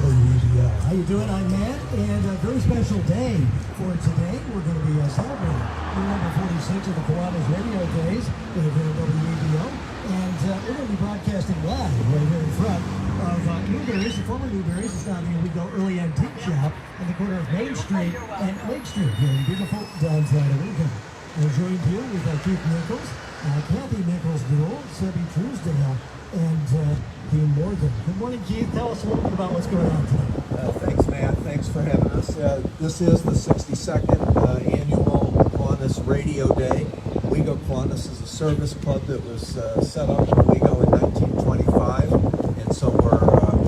WEBO. How you doing? I'm Matt, and a very special day for today. We're going to be celebrating year number 46 of the Kiwanis Radio Days here at WEBO, and we're going to be broadcasting live right here in front of Newberry's, the former Newberry's. It's now the Owego Early Antique Shop on the corner of Main Street and Lake Street here in beautiful downtown Owego. We're joined here with Keith Nichols, Kathy Nichols Newell, Sebby Truesdale, and Dean Morgan. Good morning, Keith. Tell us a little bit about what's going on today. Thanks, Matt. Thanks for having us. This is the 62nd annual Kiwanis Radio Day. Owego Kiwanis is a service club that was set up in Owego in 1925, and so we're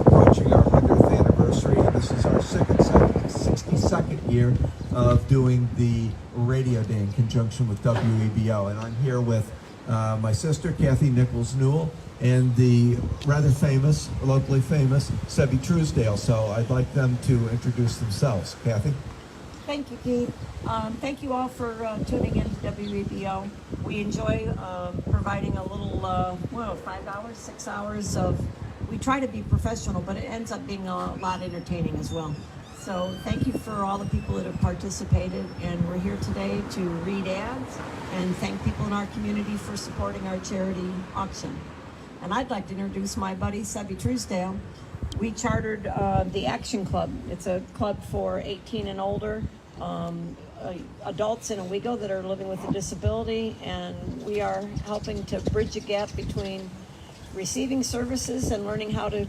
approaching our 100th anniversary, and this is our 62nd year of doing the Radio Day in conjunction with WEBO. And I'm here with my sister, Kathy Nichols Newell, and the rather famous, locally famous, Sebby Truesdale. So I'd like them to introduce themselves. Kathy? Thank you, Keith. Thank you all for tuning in to WEBO. We enjoy providing a little, 5 hours, 6 hours of, we try to be professional, but it ends up being a lot entertaining as well. So thank you for all the people that have participated, and we're here today to read ads and thank people in our community for supporting our charity auction. And I'd like to introduce my buddy, Sebby Truesdale. We chartered the Action Club. It's a club for 18 and older adults in Owego that are living with a disability, and we are helping to bridge a gap between receiving services and learning how to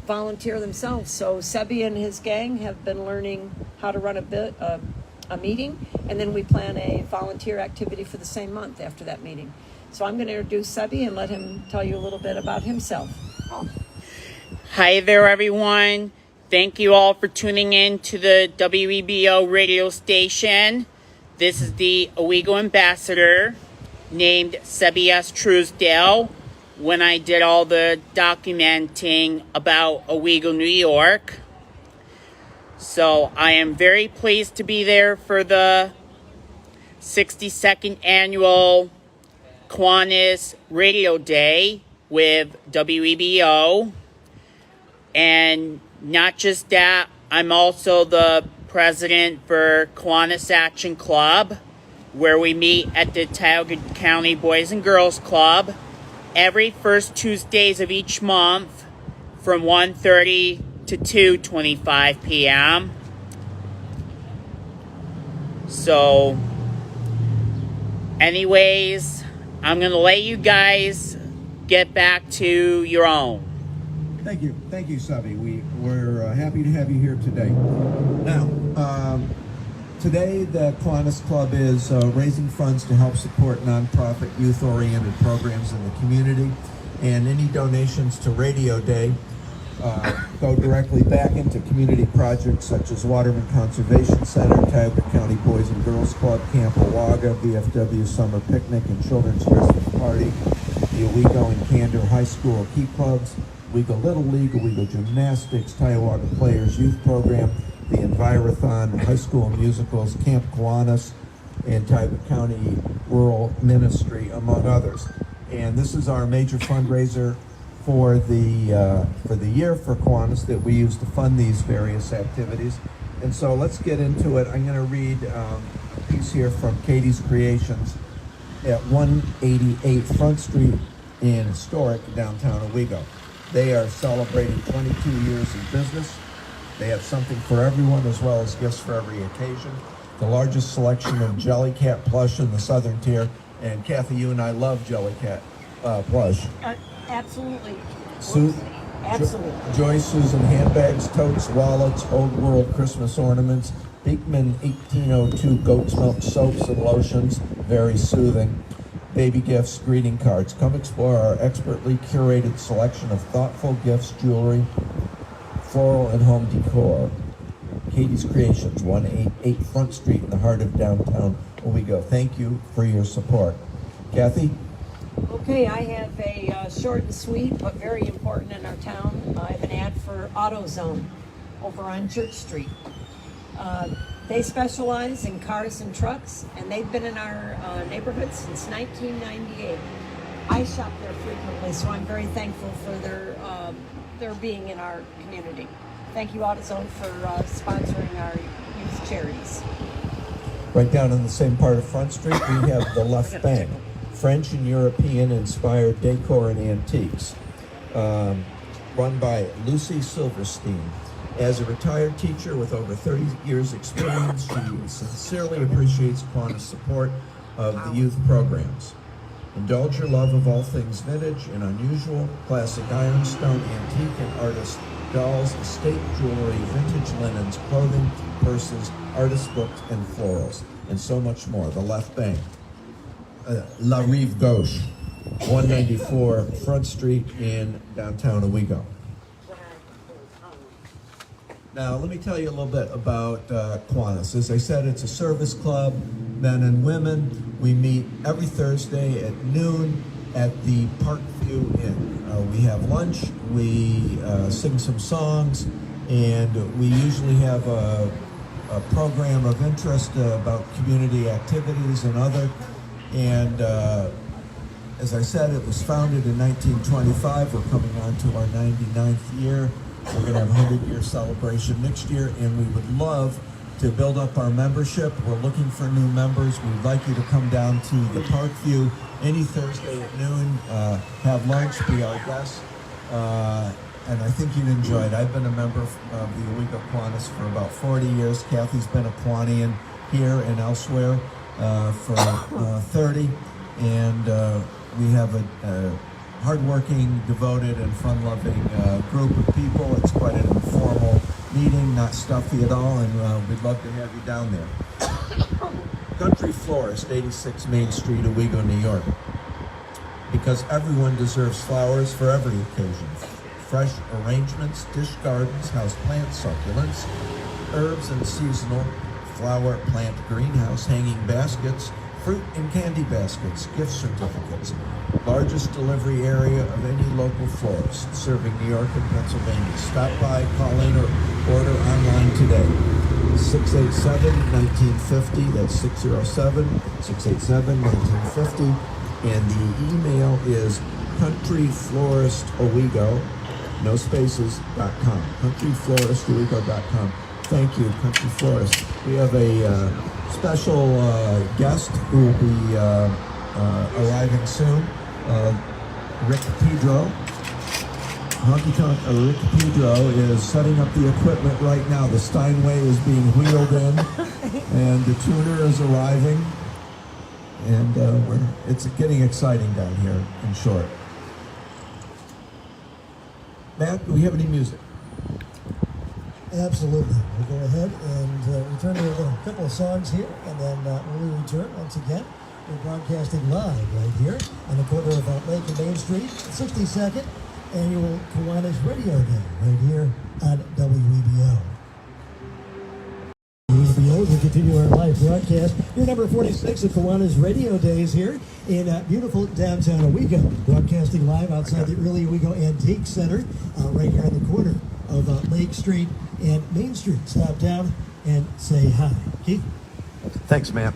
volunteer themselves. So Sebby and his gang have been learning how to run a meeting, and then we plan a volunteer activity for the same month after that meeting. So I'm going to introduce Sebby and let him tell you a little bit about himself. Hi there, everyone. Thank you all for tuning in to the WEBO radio station. This is the Owego ambassador named Sebby S. Truesdale. When I did all the documenting about Owego, New York. So I am very pleased to be there for the 62nd annual Kiwanis Radio Day with WEBO. And not just that, I'm also the president for Kiwanis Action Club, where we meet at the Tioga County Boys and Girls Club every first Tuesdays of each month from 1:30 to 2:25 p.m. So, anyways, I'm going to let you guys get back to your own. Thank you, Sebby. We're happy to have you here today. Now, today the Kiwanis Club is raising funds to help support nonprofit youth-oriented programs in the community, and any donations to Radio Day go directly back into community projects such as Waterman Conservation Center, Tioga County Boys and Girls Club, Camp Owego, VFW Summer Picnic and Children's Christmas Party, the Owego and Candor High School Key Clubs, Owego Little League, Owego Gymnastics, Tioga Players Youth Program, the Envirothon, High School Musicals, Camp Kiwanis, and Tioga County Rural Ministry, among others. And this is our major fundraiser for the year for Kiwanis that we use to fund these various activities. And so let's get into it. I'm going to read a piece here from Katie's Creations at 188 Front Street in historic downtown Owego. They are celebrating 22 years in business. They have something for everyone as well as gifts for every occasion. The largest selection of Jellycat plush in the southern tier. And Kathy, you and I love Jellycat plush. Absolutely. Absolutely. Joy Susan handbags, totes, wallets, old world Christmas ornaments, Beekman 1802 goat's milk soaps and lotions, very soothing. Baby gifts, greeting cards. Come explore our expertly curated selection of thoughtful gifts, jewelry, floral and home decor. Katie's Creations, 188 Front Street in the heart of downtown Owego. Thank you for your support. Kathy? Okay, I have a short and sweet, but very important in our town. I have an ad for AutoZone over on Church Street. They specialize in cars and trucks, and they've been in our neighborhood since 1998. I shop there frequently, so I'm very thankful for their their being in our community. Thank you, AutoZone, for sponsoring our youth charities. Right down on the same part of Front Street, we have the Left Bank, French and European inspired decor and antiques, run by Lucy Silverstein. As a retired teacher with over 30 years experience, she sincerely appreciates Kiwanis' support of the youth programs. Indulge your love of all things vintage and unusual, classic ironstone, antique and artist dolls, estate jewelry, vintage linens, clothing, purses, artist books, and florals, and so much more. The Left Bank, La Rive Gauche, 194 Front Street in downtown Owego. Now, let me tell you a little bit about Kiwanis. As I said, it's a service club, men and women. We meet every Thursday at noon at the Parkview Inn. We have lunch, we sing some songs, and we usually have a program of interest about community activities and other. And as I said, it was founded in 1925. We're coming on to our 99th year. We're going to have a 100-year celebration next year, and we would love to build up our membership. We're looking for new members. We'd like you to come down to the Parkview any Thursday at noon, have lunch, be our guest, and I think you'd enjoy it. I've been a member of the Owego Kiwanis for about 40 years. Kathy's been a Kiwanian here and elsewhere for 30, and we have a hardworking, devoted, and fun-loving group of people. It's quite an informal meeting, not stuffy at all, and we'd love to have you down there. Country Florist, 86 Main Street, Owego, New York. Because everyone deserves flowers for every occasion. Fresh arrangements, dish gardens, houseplants, succulents, herbs and seasonal, flower plant greenhouse, hanging baskets, fruit and candy baskets, gift certificates. Largest delivery area of any local florist, serving New York and Pennsylvania. Stop by, call in, or order online today. 687-1950, that's 607-687-1950. And the email is countryfloristowego, no spaces.com, countryfloristowego.com. Thank you, Country Florist. We have a special guest who will be arriving soon, Rick Pedro. Honky Tonk Rick Pedro is setting up the equipment right now. The Steinway is being wheeled in, and the tuner is arriving, and it's getting exciting down here, in short. Matt, do we have any music? Absolutely. We'll go ahead and return to a couple of songs here, and then when we return, once again, we're broadcasting live right here on the corner of Lake and Main Street, 62nd Annual Kiwanis Radio Day, right here on WEBO. WEBO, as we continue our live broadcast, your number 46 of Kiwanis Radio Days here in beautiful downtown Owego, broadcasting live outside the Early Owego Antique Center, right here on the corner of Lake Street and Main Street. Stop down and say hi. Keith? Thanks, Matt.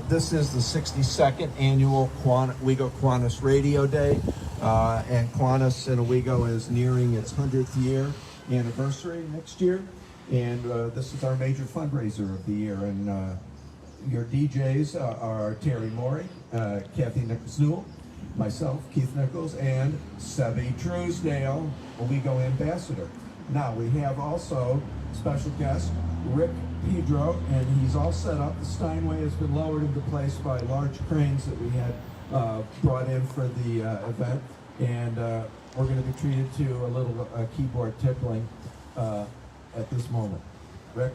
This is the 62nd Annual Owego Kiwanis Radio Day, and Kiwanis in Owego is nearing its 100th year anniversary next year, and this is our major fundraiser of the year, and your DJs are Terry Morey, Kathy Nichols-Newell, myself, Keith Nichols, and Sebby Truesdale, Owego Ambassador. Now, we have also special guest, Rick Pedro, and he's all set up. The Steinway has been lowered into place by large cranes that we had brought in for the event, and we're going to be treated to a little keyboard tickling at this moment. Rick?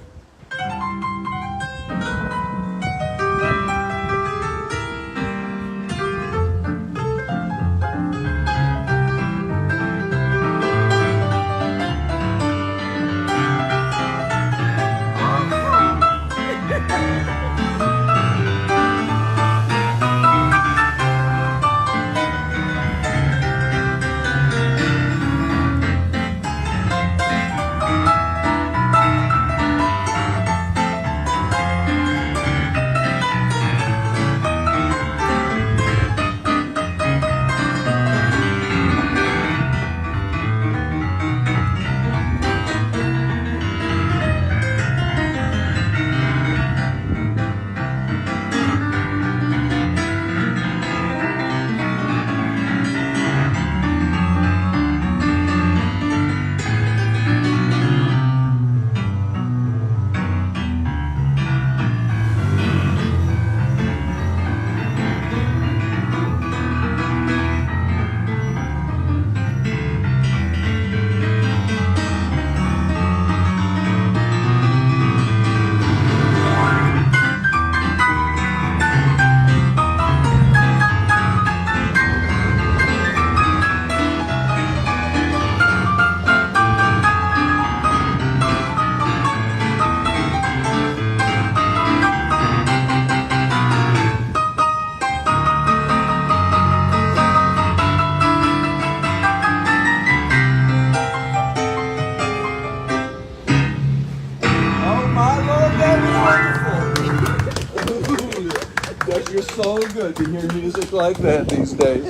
does you so good to hear music like that these days.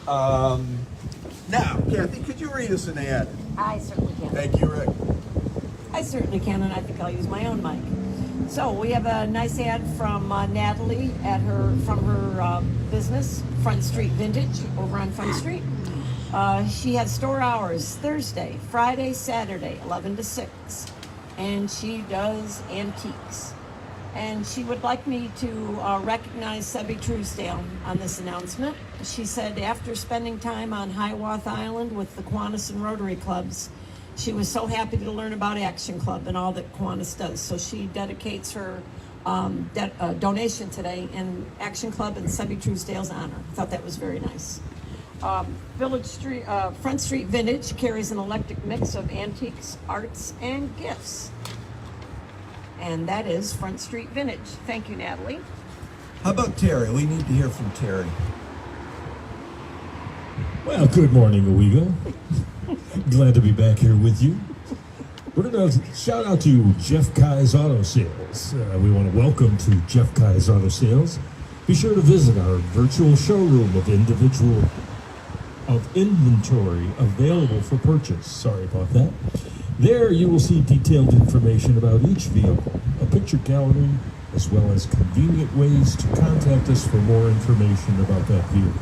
Now, Kathy, could you read us an ad? I certainly can. Thank you, Rick. I certainly can, and I think I'll use my own mic. So we have a nice ad from Natalie from her business, Front Street Vintage, over on Front Street. She has store hours Thursday, Friday, Saturday, 11 to 6, and she does antiques. And she would like me to recognize Sebby Truesdale on this announcement. She said after spending time on Hiawatha Island with the Kiwanis and Rotary Clubs, she was so happy to learn about Action Club and all that Kiwanis does. So she dedicates her donation today in Action Club and Sebby Truesdale's honor. I thought that was very nice. Front Street Vintage carries an eclectic mix of antiques, arts, and gifts. And that is Front Street Vintage. Thank you, Natalie. How about Terry? We need to hear from Terry. Well, good morning, Owego. Glad to be back here with you. We're going to shout out to Jeff Kai's Auto Sales. We want to welcome to Jeff Kai's Auto Sales. Be sure to visit our virtual showroom of inventory available for purchase. Sorry about that. There you will see detailed information about each vehicle, a picture gallery, as well as convenient ways to contact us for more information about that vehicle.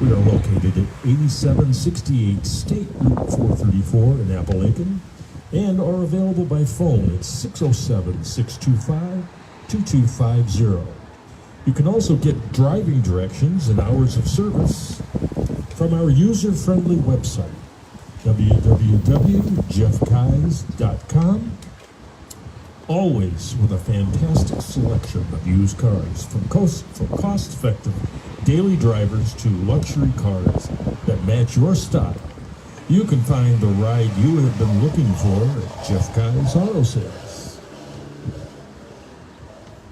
We are located at 8768 State Route 434 in Appalachian and are available by phone at 607-625-2250. You can also get driving directions and hours of service from our user-friendly website, www.jeffkais.com. Always with a fantastic selection of used cars, from cost-effective daily drivers to luxury cars that match your style. You can find the ride you have been looking for at Jeff Kai's Auto Sales.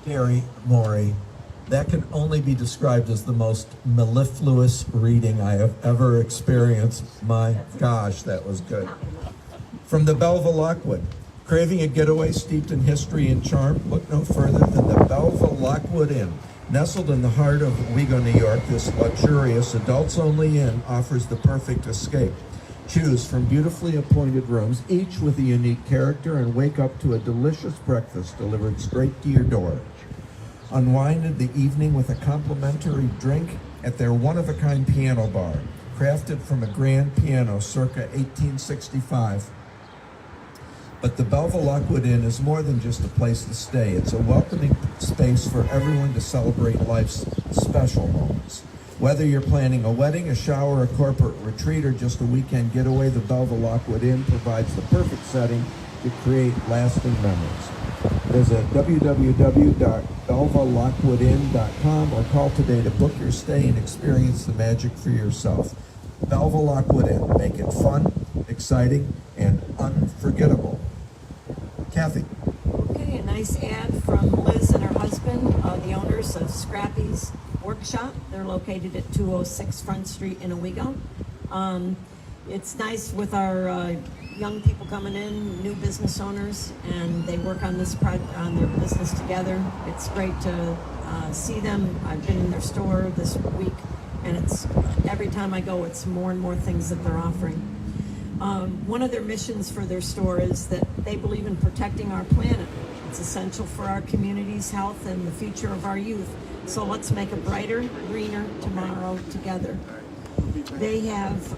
Terry, Maury, that can only be described as the most mellifluous reading I have ever experienced. My gosh, that was good. From the Belleville Lockwood, craving a getaway steeped in history and charm, look no further than the Belleville Lockwood Inn. Nestled in the heart of Owego, New York, this luxurious adults-only inn offers the perfect escape. Choose from beautifully appointed rooms, each with a unique character, and wake up to a delicious breakfast delivered straight to your door. Unwind in the evening with a complimentary drink at their one-of-a-kind piano bar, crafted from a grand piano circa 1865. But the Belleville Lockwood Inn is more than just a place to stay. It's a welcoming space for everyone to celebrate life's special moments. Whether you're planning a wedding, a shower, a corporate retreat, or just a weekend getaway, the Belleville Lockwood Inn provides the perfect setting to create lasting memories. Visit www.bellevillockwoodinn.com or call today to book your stay and experience the magic for yourself. Belleville Lockwood Inn. Make it fun, exciting, and unforgettable. Kathy. Okay, a nice ad from Liz and her husband, the owners of Scrappy's Workshop. They're located at 206 Front Street in Owego. It's nice with our young people coming in, new business owners, and they work on this on their business together. It's great to see them. I've been in their store this week, and it's every time I go, it's more and more things that they're offering. One of their missions for their store is that they believe in protecting our planet. It's essential for our community's health and the future of our youth. So let's make a brighter, greener tomorrow together. They have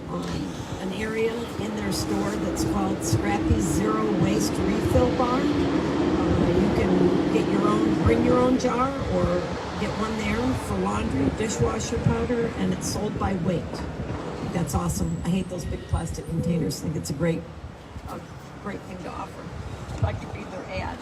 an area in their store that's called Scrappy's Zero Waste Refill Bar. You can get bring your own jar, or get one there for laundry, dishwasher powder, and it's sold by weight. That's awesome. I hate those big plastic containers. I think it's a great thing to offer. I'd like to read their ad.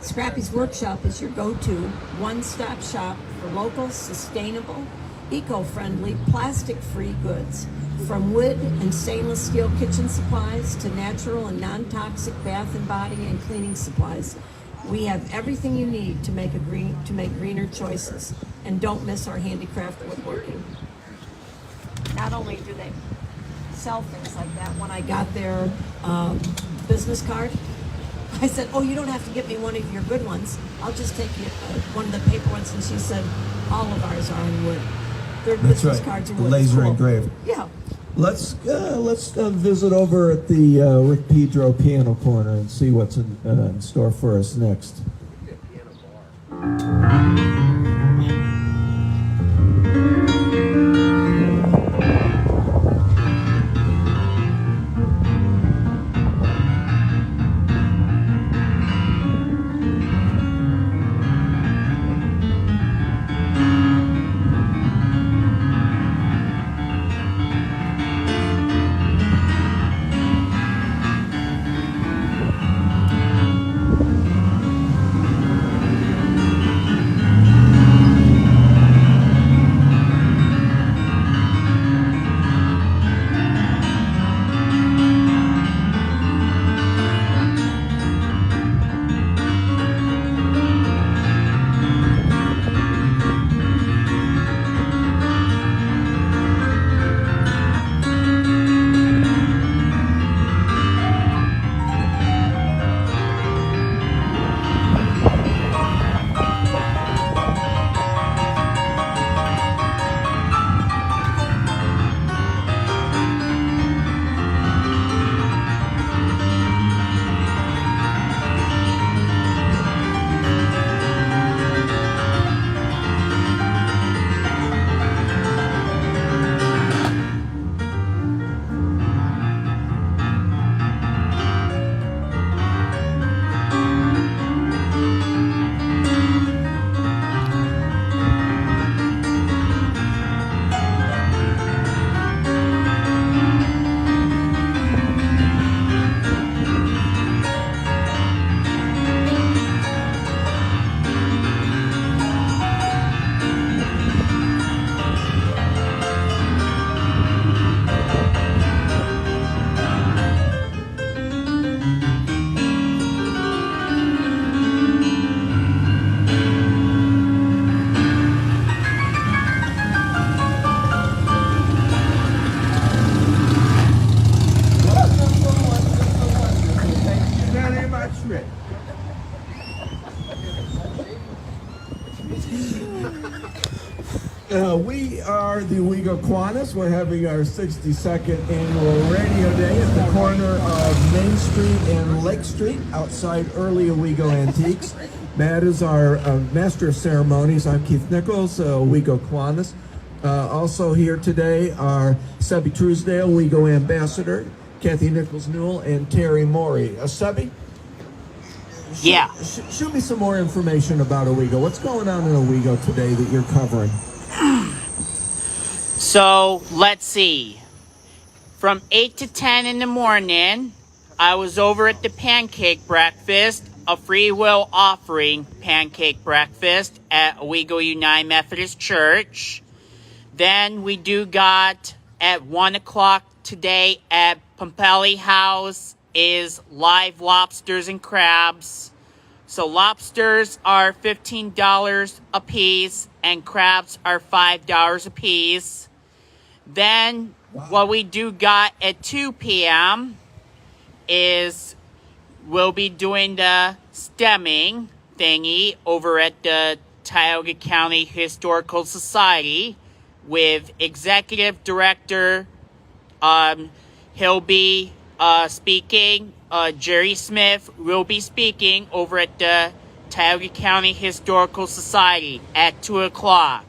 Scrappy's Workshop is your go-to one-stop shop for local, sustainable, eco-friendly, plastic-free goods. From wood and stainless steel kitchen supplies to natural and non-toxic bath and body and cleaning supplies, we have everything you need to make greener choices. And don't miss our handicraft woodworking. Not only do they sell things like that, when I got their business card, I said, oh, you don't have to get me one of your good ones. I'll just take you one of the paper ones. And she said, all of ours are in wood. Their That's business right. cards are The wood. laser It's cool. engraved. Yeah. Let's visit over at the Rick Pedro Piano Corner and see what's in store for us next. We are the Owego Kiwanis. We're having our 62nd annual radio day at the corner of Main Street and Lake Street outside Early Owego Antiques. Matt is our master of ceremonies. I'm Keith Nichols, Owego Kiwanis. Also here today are Sebby Truesdale, Owego Ambassador, Kathy Nichols-Newell, and Terry Morey. Sebby? Yeah. Shoot me some more information about Owego. What's going on in Owego today that you're covering? So, let's see. From 8 to 10 in the morning, I was over at the pancake breakfast, a free will offering pancake breakfast at Owego United Methodist Church. Then we do got at 1 o'clock today at Pompelli House is live lobsters and crabs. So lobsters are $15 a piece and crabs are $5 a piece. Then what we do got at 2 p.m. is we'll be doing the stemming thingy over at the Tioga County Historical Society with Executive Director. He'll be speaking. Jerry Smith will be speaking over at the Tioga County Historical Society at 2 o'clock.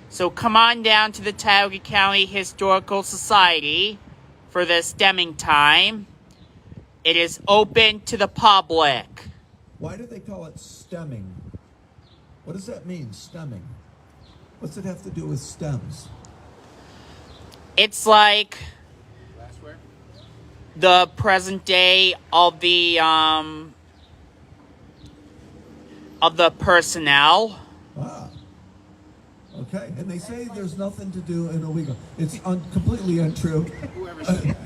So come on down to the Tioga County Historical Society for the stemming time. It is open to the public. Why do they call it stemming? What does that mean, stemming? What's it have to do with stems? It's like the present day of the personnel. Ah, okay. And they say there's nothing to do in Owego. It's completely untrue.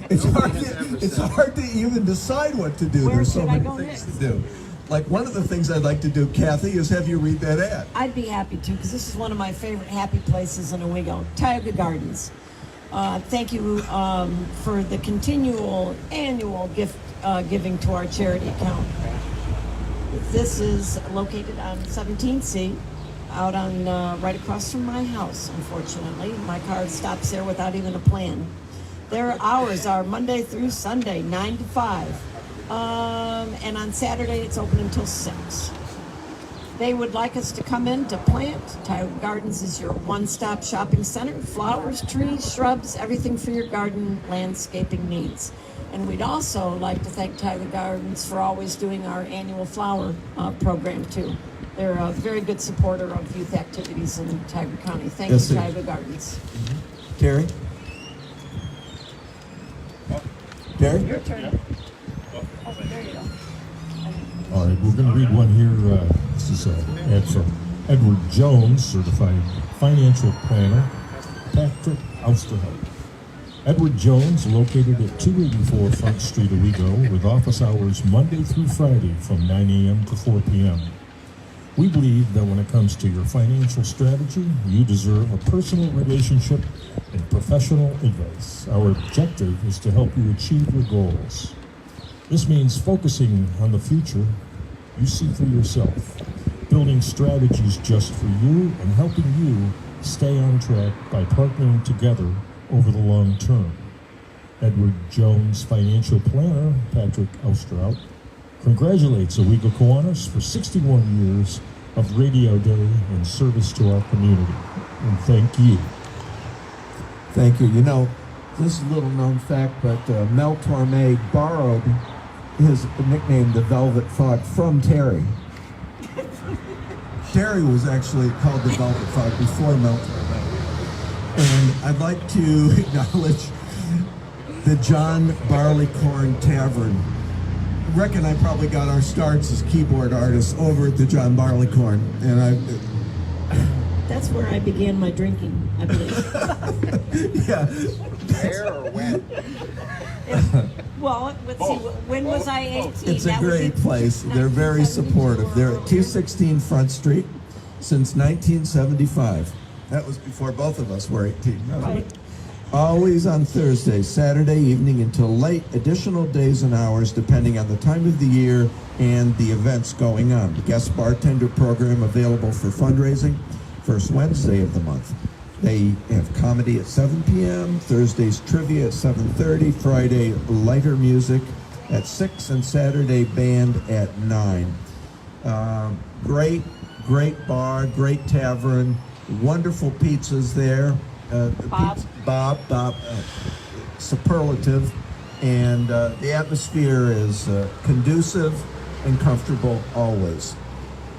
It's hard to even decide what to do. Where There's so should I many go things next? to do. Like one of the things I'd like to do, Kathy, is have you read that ad. I'd be happy to, because this is one of my favorite happy places in Owego, Tioga Gardens. Thank you for the continual annual gift giving to our charity account. This is located on 17C, out on right across from my house, unfortunately. My car stops there without even a plan. Their hours are Monday through Sunday, 9 to 5. And on Saturday, it's open until 6. They would like us to come in to plant. Tile Gardens is your one-stop shopping center. Flowers, trees, shrubs, everything for your garden landscaping needs. And we'd also like to thank Tile Gardens for always doing our annual flower program too. They're a very good supporter of youth activities in Tiger County. Thank you, Tile Gardens. Terry? Terry? Your turn. Oh, there you go. All right, we're going to read one here. This is an ad from Edward Jones, certified financial planner, Patrick Ousterhout. Edward Jones, located at 284 Front Street, Owego, with office hours Monday through Friday from 9 a.m. to 4 p.m. We believe that when it comes to your financial strategy, you deserve a personal relationship and professional advice. Our objective is to help you achieve your goals. This means focusing on the future you see for yourself, building strategies just for you, and helping you stay on track by partnering together over the long term. Edward Jones financial planner, Patrick Ousterhout, congratulates Owego Kiwanis for 61 years of Radio Day and service to our community. And thank you. Thank you. You know, this is a little known fact, but Mel Torme borrowed his nickname, the Velvet Fog, from Terry. Terry was actually called the Velvet Fog before Mel Torme. And I'd like to acknowledge the John Barleycorn Tavern. Rick and I probably got our starts as keyboard artists over at the John Barleycorn, and That's where I began my drinking, I believe. yeah. Fair or wet? Well, let's see, when was I 18? It's a That was great in place. They're very 1972 supportive. They're or at 216 Front Street since 1975. That was before both of us were 18. Right. Always on Thursday, Saturday evening until late, additional days and hours depending on the time of the year and the events going on. The guest bartender program available for fundraising, first Wednesday of the month. They have comedy at 7 p.m., Thursday's trivia at 7:30, Friday lighter music at 6, and Saturday band at 9. Great bar, great tavern, wonderful pizzas there. Bob, superlative, and the atmosphere is conducive and comfortable always.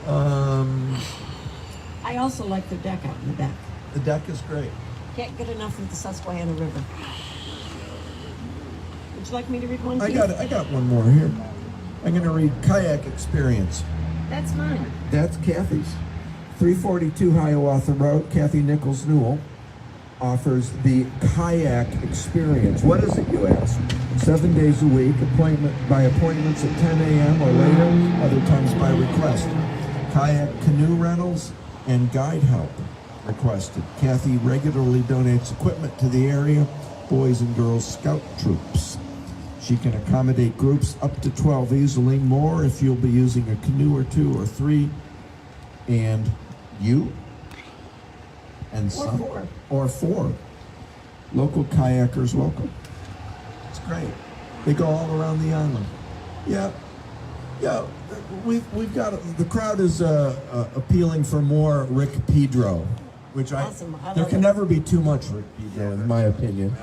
I also like the deck out in the back. The deck is great. Can't get enough of the Susquehanna River. Would you like me to read one? I Keith? got one more here. I'm going to read Kayak Experience. That's mine. That's Kathy's. 342 Hiawatha Road, Kathy Nichols Newell offers the Kayak Experience. What is it, you ask? 7 days a week, by appointments at 10 a.m. or later, other times by request. Kayak canoe rentals and guide help requested. Kathy regularly donates equipment to the area Boys and Girls Scout troops. She can accommodate groups up to 12 easily, more if you'll be using a canoe or 2 or 3, and you and some or 4 local kayakers welcome. It's great. They go all around the island. Yeah, we've got the crowd is appealing for more Rick Pedro, which Awesome. I there love can it. never be too much Rick Pedro, in my opinion.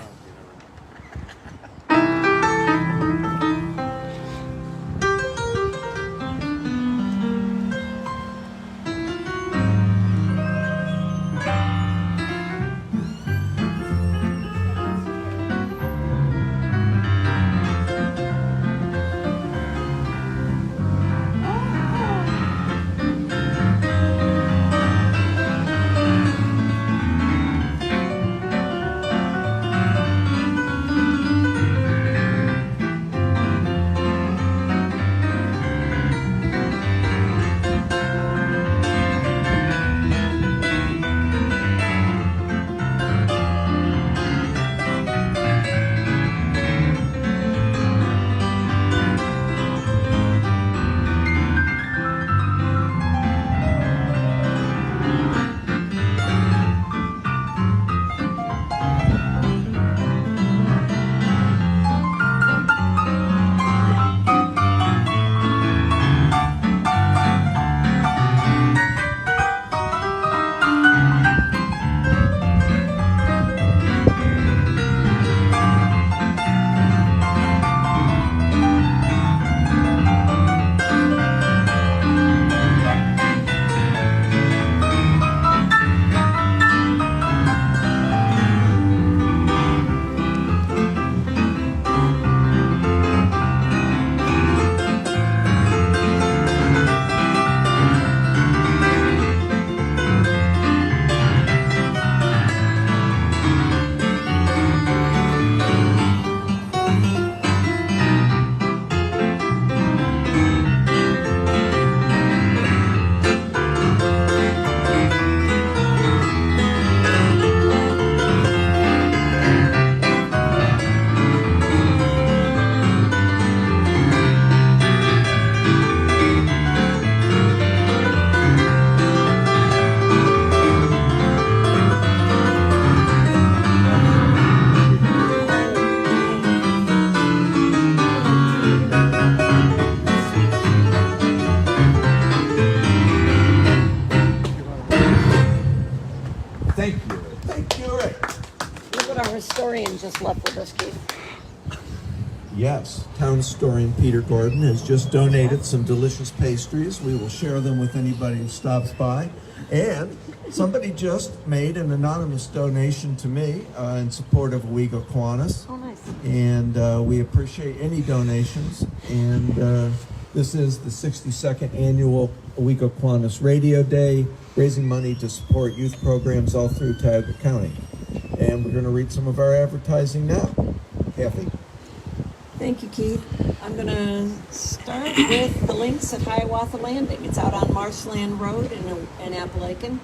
historian just left with us, Keith. Yes, town historian Peter Gordon has just donated some delicious pastries. We will share them with anybody who stops by. And somebody just made an anonymous donation to me in support of Owego Kiwanis. Oh, nice. And we appreciate any donations. And this is the 62nd annual Owego Kiwanis Radio Day, raising money to support youth programs all through Tioga County. And we're going to read some of our advertising now. Kathy? Thank you, Keith. I'm going to start with the Links at Hiawatha Landing. It's out on Marshland Road in Appalachian.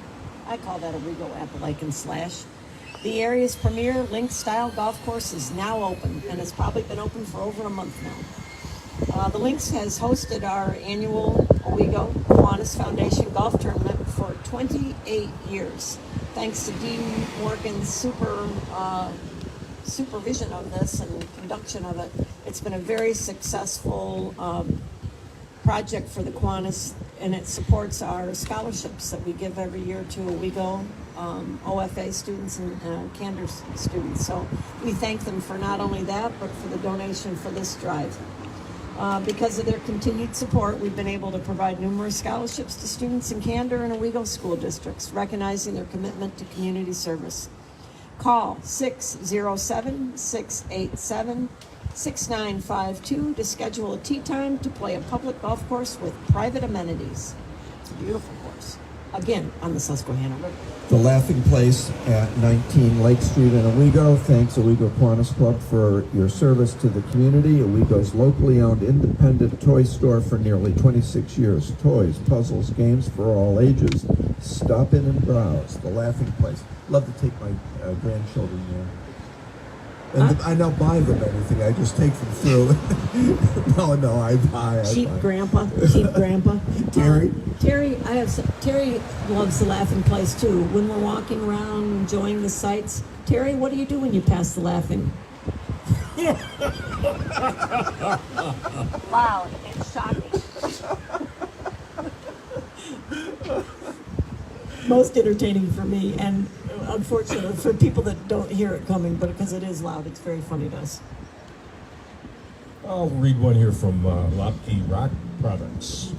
I call that Owego Appalachian / The area's premier Links-style golf course is now open, and it's probably been open for over a month now. The Links has hosted our annual Owego Kiwanis Foundation Golf Tournament for 28 years. Thanks to Dean Morgan's supervision of this and conduction of it, it's been a very successful project for the Kiwanis, and it supports our scholarships that we give every year to Owego OFA students and Candor students. So we thank them for not only that, but for the donation for this drive. Because of their continued support, we've been able to provide numerous scholarships to students in Candor and Owego school districts, recognizing their commitment to community service. Call 607-687-6952 to schedule a tee time to play a public golf course with private amenities. It's a beautiful course. Again, on the Susquehanna River. The Laughing Place at 19 Lake Street in Owego. Thanks, Owego Kiwanis Club, for your service to the community. Owego's locally owned independent toy store for nearly 26 years. Toys, puzzles, games for all ages. Stop in and browse. The Laughing Place. Love to take my grandchildren there. And I don't buy them anything. I just take them through. No, I buy. Cheap grandpa. Terry? Terry loves the Laughing Place too. When we're walking around enjoying the sights, Terry, what do you do when you pass the Laughing? Loud and shocking. Most entertaining for me, and unfortunately for people that don't hear it coming, but because it is loud, it's very funny to us. I'll read one here from Lopke Rock Products.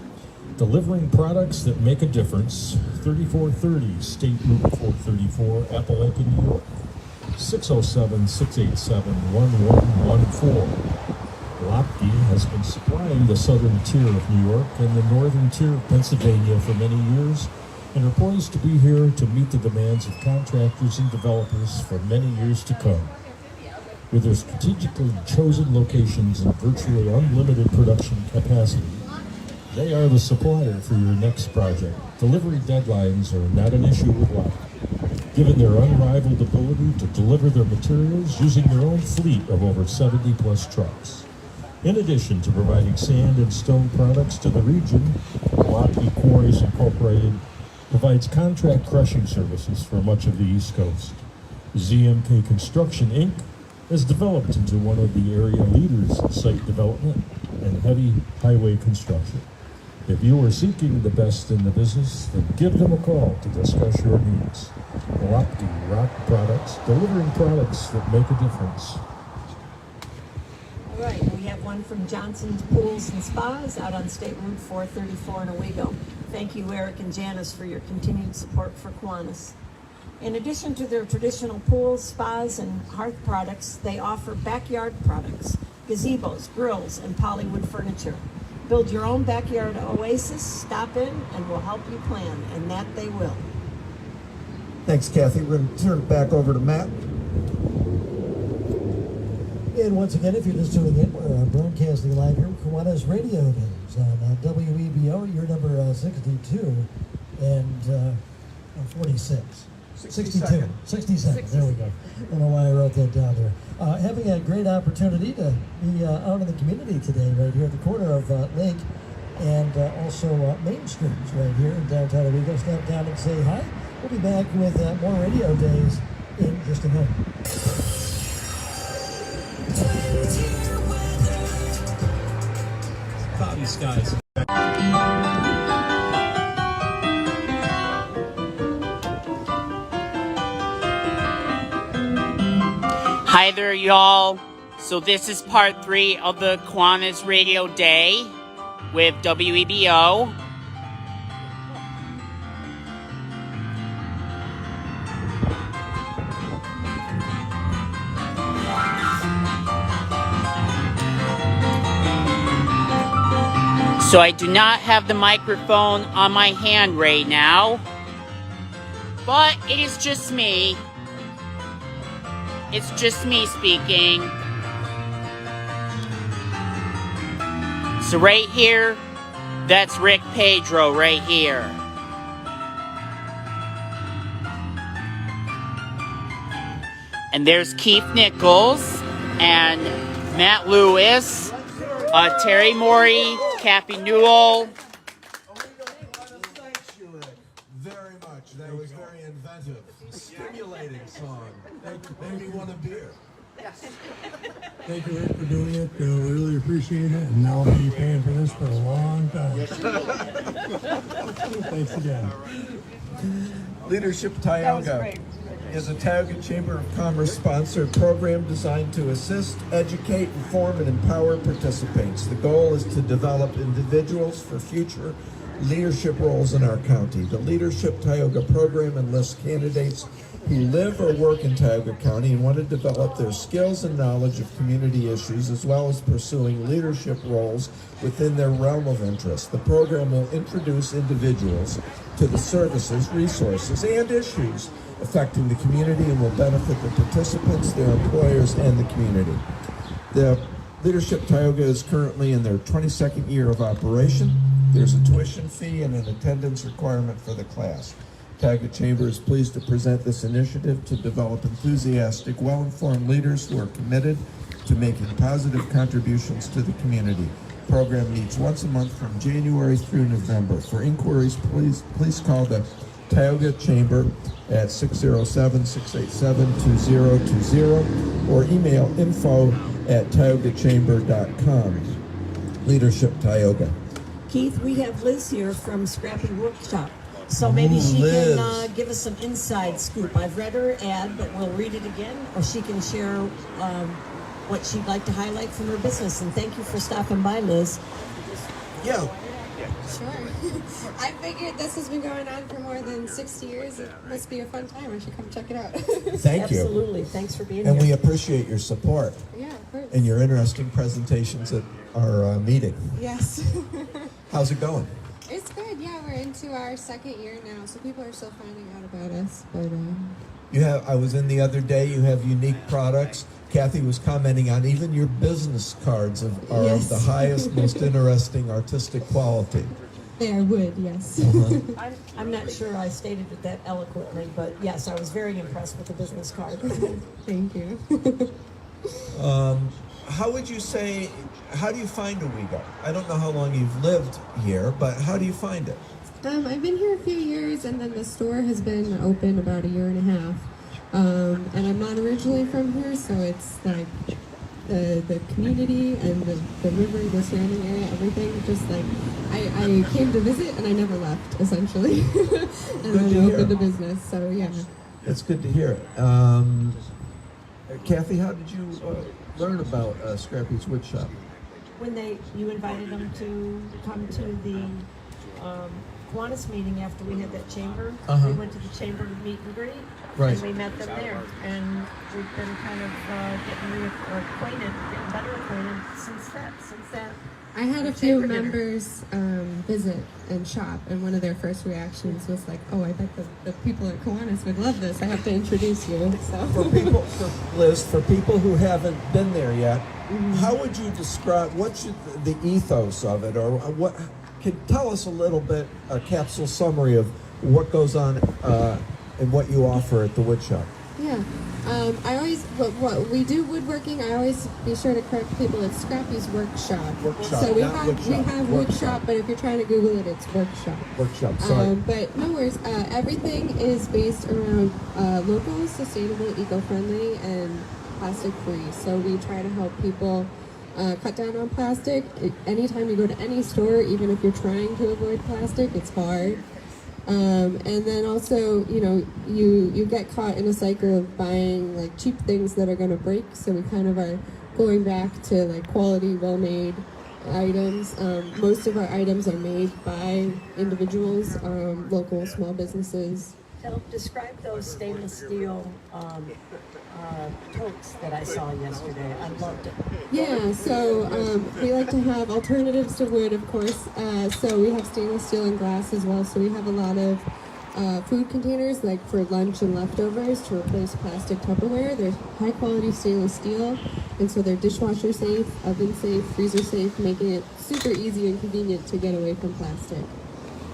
Delivering products that make a difference. 3430 State Route 434, Appalachian, New York. 607-687-1114. Lopke has been supplying the southern tier of New York and the northern tier of Pennsylvania for many years, and are poised to be here to meet the demands of contractors and developers for many years to come. With their strategically chosen locations and virtually unlimited production capacity, they are the supplier for your next project. Delivery deadlines are not an issue with Lopke, given their unrivaled ability to deliver their materials using their own fleet of over 70-plus trucks. In addition to providing sand and stone products to the region, Lopke Quarries Incorporated provides contract crushing services for much of the East Coast. ZMK Construction, Inc. has developed into one of the area leaders in site development and heavy highway construction. If you are seeking the best in the business, then give them a call to discuss your needs. Lopke Rock Products, delivering products that make a difference. All right, we have one from Johnson's Pools and Spas out on State Route 434 in Owego. Thank you, Eric and Janice, for your continued support for Kiwanis. In addition to their traditional pools, spas, and hearth products, they offer backyard products, gazebos, grills, and polywood furniture. Build your own backyard oasis, stop in, and we'll help you plan, and that they will. Thanks, Kathy. We're going to turn it back over to Matt. And once again, if you're just tuning in, we're broadcasting live here at Kiwanis Radio Days on WEBO, your number 62 and 46. 62. 67. There we go. I don't know why I wrote that down there. Having a great opportunity to be out in the community today, right here at the corner of Lake and also Main Street, right here in downtown Owego. Step down and say hi. We'll be back with more radio days in just a minute. Cloudy skies. Hi there, y'all. So this is part 3 of the Kiwanis Radio Day with WEBO. So I do not have the microphone on my hand right now, but it is just me. It's just me speaking. So right here, that's Rick Pedro right here. And there's Keith Nichols and Matt Lewis, Terry Morey, Kathy Newell. Thank you, Rick, very much. That was very inventive, stimulating song. Made me want a beer. Thank you, Rick, for doing it. We really appreciate it. And I'll be paying for this for a long time. Thanks again. Leadership Tioga is a Tioga Chamber of Commerce sponsored program designed to assist, educate, inform, and empower participants. The goal is to develop individuals for future leadership roles in our county. The Leadership Tioga program enlists candidates who live or work in Tioga County and want to develop their skills and knowledge of community issues, as well as pursuing leadership roles within their realm of interest. The program will introduce individuals to the services, resources, and issues affecting the community and will benefit the participants, their employers, and the community. The Leadership Tioga is currently in their 22nd year of operation. There's a tuition fee and an attendance requirement for the class. Tioga Chamber is pleased to present this initiative to develop enthusiastic, well-informed leaders who are committed to making positive contributions to the community. The program meets once a month from January through November. For inquiries, please call the Tioga Chamber at 607-687-2020 or email info@tiogachamber.com. Leadership Tioga. Keith, we have Liz here from Scrappy Workshop. So maybe she Liz. can give us some inside scoop. I've read her ad, but we'll read it again, or she can share what she'd like to highlight from her business. And thank you for stopping by, Liz. Yeah. Sure. I figured this has been going on for more than 60 years. It must be a fun time. I should come check it out. Thank you. Absolutely. Thanks for being And here. we appreciate your support Yeah, of course. and your interesting presentations at our meeting. Yes. How's it going? It's good. Yeah, we're into our 2nd year now, so people are still finding out about us. But I was in the other day, you have unique products. Kathy was commenting on even your business cards are of the highest, most interesting artistic quality. they are wood, yes. I'm not sure I stated it that eloquently, but yes, I was very impressed with the business card. Thank you. How would you say, how do you find Owego? I don't know how long you've lived here, but how do you find it? I've been here a few years, and then the store has been open about a year and a half. And I'm not originally from here, so it's like the community and the river, the surrounding area, everything. Just like I came to visit and I never left, essentially. And then I opened a business. So yeah. It's good to hear. Kathy, how did you learn about Scrappy's Wood Shop? When you invited them to come to the Kiwanis meeting after we had that chamber, we went to the chamber meet and greet, Right. and we met them there, and we've been kind of getting better acquainted since that. I had a few members visit and shop, and one of their first reactions was like, "Oh, I bet the people at Kiwanis would love this. I have to introduce you." So. Liz, for people who haven't been there yet, how would you describe what's the ethos of it, or what? Can tell us a little bit, a capsule summary of what goes on and what you offer at the wood shop. Yeah. I always, what we do woodworking, I always be sure to correct people, it's Scrappy's Workshop. So we have Woodshop, but if you're trying to Google it, it's Workshop. Workshop, sorry. But no worries, everything is based around local, sustainable, eco-friendly, and plastic-free. So we try to help people cut down on plastic. Anytime you go to any store, even if you're trying to avoid plastic, it's hard. And then also, you get caught in a cycle of buying like cheap things that are going to break. So we kind of are going back to like quality, well-made items. Most of our items are made by individuals, local small businesses. Describe those stainless steel totes that I saw yesterday. I loved it. Yeah, so we like to have alternatives to wood, of course. So we have stainless steel and glass as well. So we have a lot of food containers, like for lunch and leftovers, to replace plastic Tupperware. They're high quality stainless steel, and so they're dishwasher safe, oven safe, freezer safe, making it super easy and convenient to get away from plastic.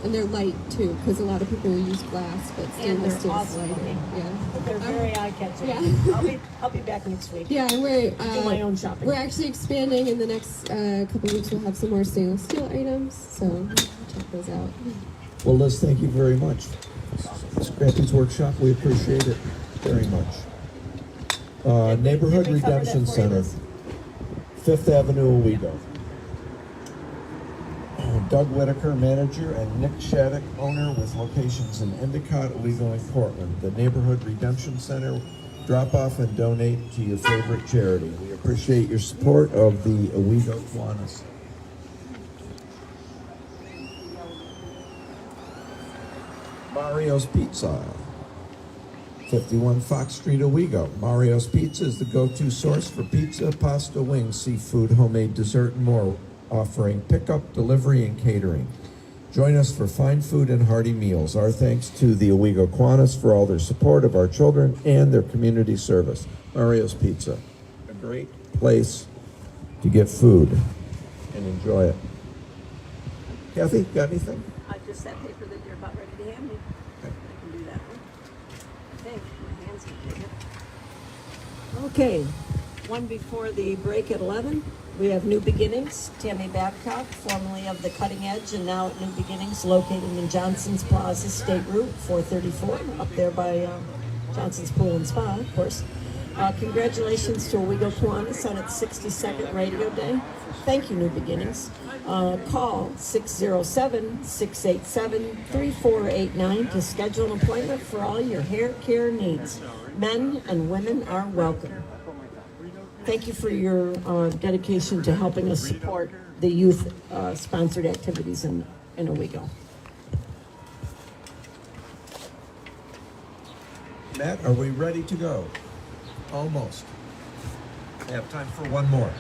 And they're light too, because a lot of people use glass, but stainless steel is lighter. Yeah, They're very eye-catching. Yeah. I'll be back next week. Yeah, and do my own shopping. We're actually expanding in the next couple weeks. We'll have some more stainless steel items, so check those out. Well, Liz, thank you very much. Scrappy's Workshop, we appreciate it very much. Neighborhood Did we cover Redemption that for you, Center, Liz? 5th Avenue, Owego. Doug Whitaker, manager, and Nick Shattuck, owner, with locations in Endicott, Owego, and Portland. The Neighborhood Redemption Center. Drop off and donate to your favorite charity. We appreciate your support of the Owego Kiwanis. Mario's Pizza, 51 Fox Street, Owego. Mario's Pizza is the go-to source for pizza, pasta, wings, seafood, homemade dessert, and more, offering pickup, delivery, and catering. Join us for fine food and hearty meals. Our thanks to the Owego Kiwanis for all their support of our children and their community service. Mario's Pizza, a great place to get food and enjoy it. Kathy, got anything? Just that paper that you're about ready to hand me. Okay. I can do that one. I think my hands can take it. Okay, one before the break at 11. We have New Beginnings, Tammy Babcock, formerly of The Cutting Edge and now at New Beginnings, located in Johnson's Plaza, State Route 434, up there by Johnson's Pool and Spa, of course. Congratulations to Owego Kiwanis on its 62nd Radio Day. Thank you, New Beginnings. Call 607-687-3489 to schedule an appointment for all your hair care needs. Men and women are welcome. Thank you for your dedication to helping us support the youth-sponsored activities in Owego. Matt, are we ready to go? Almost. I have time for one more.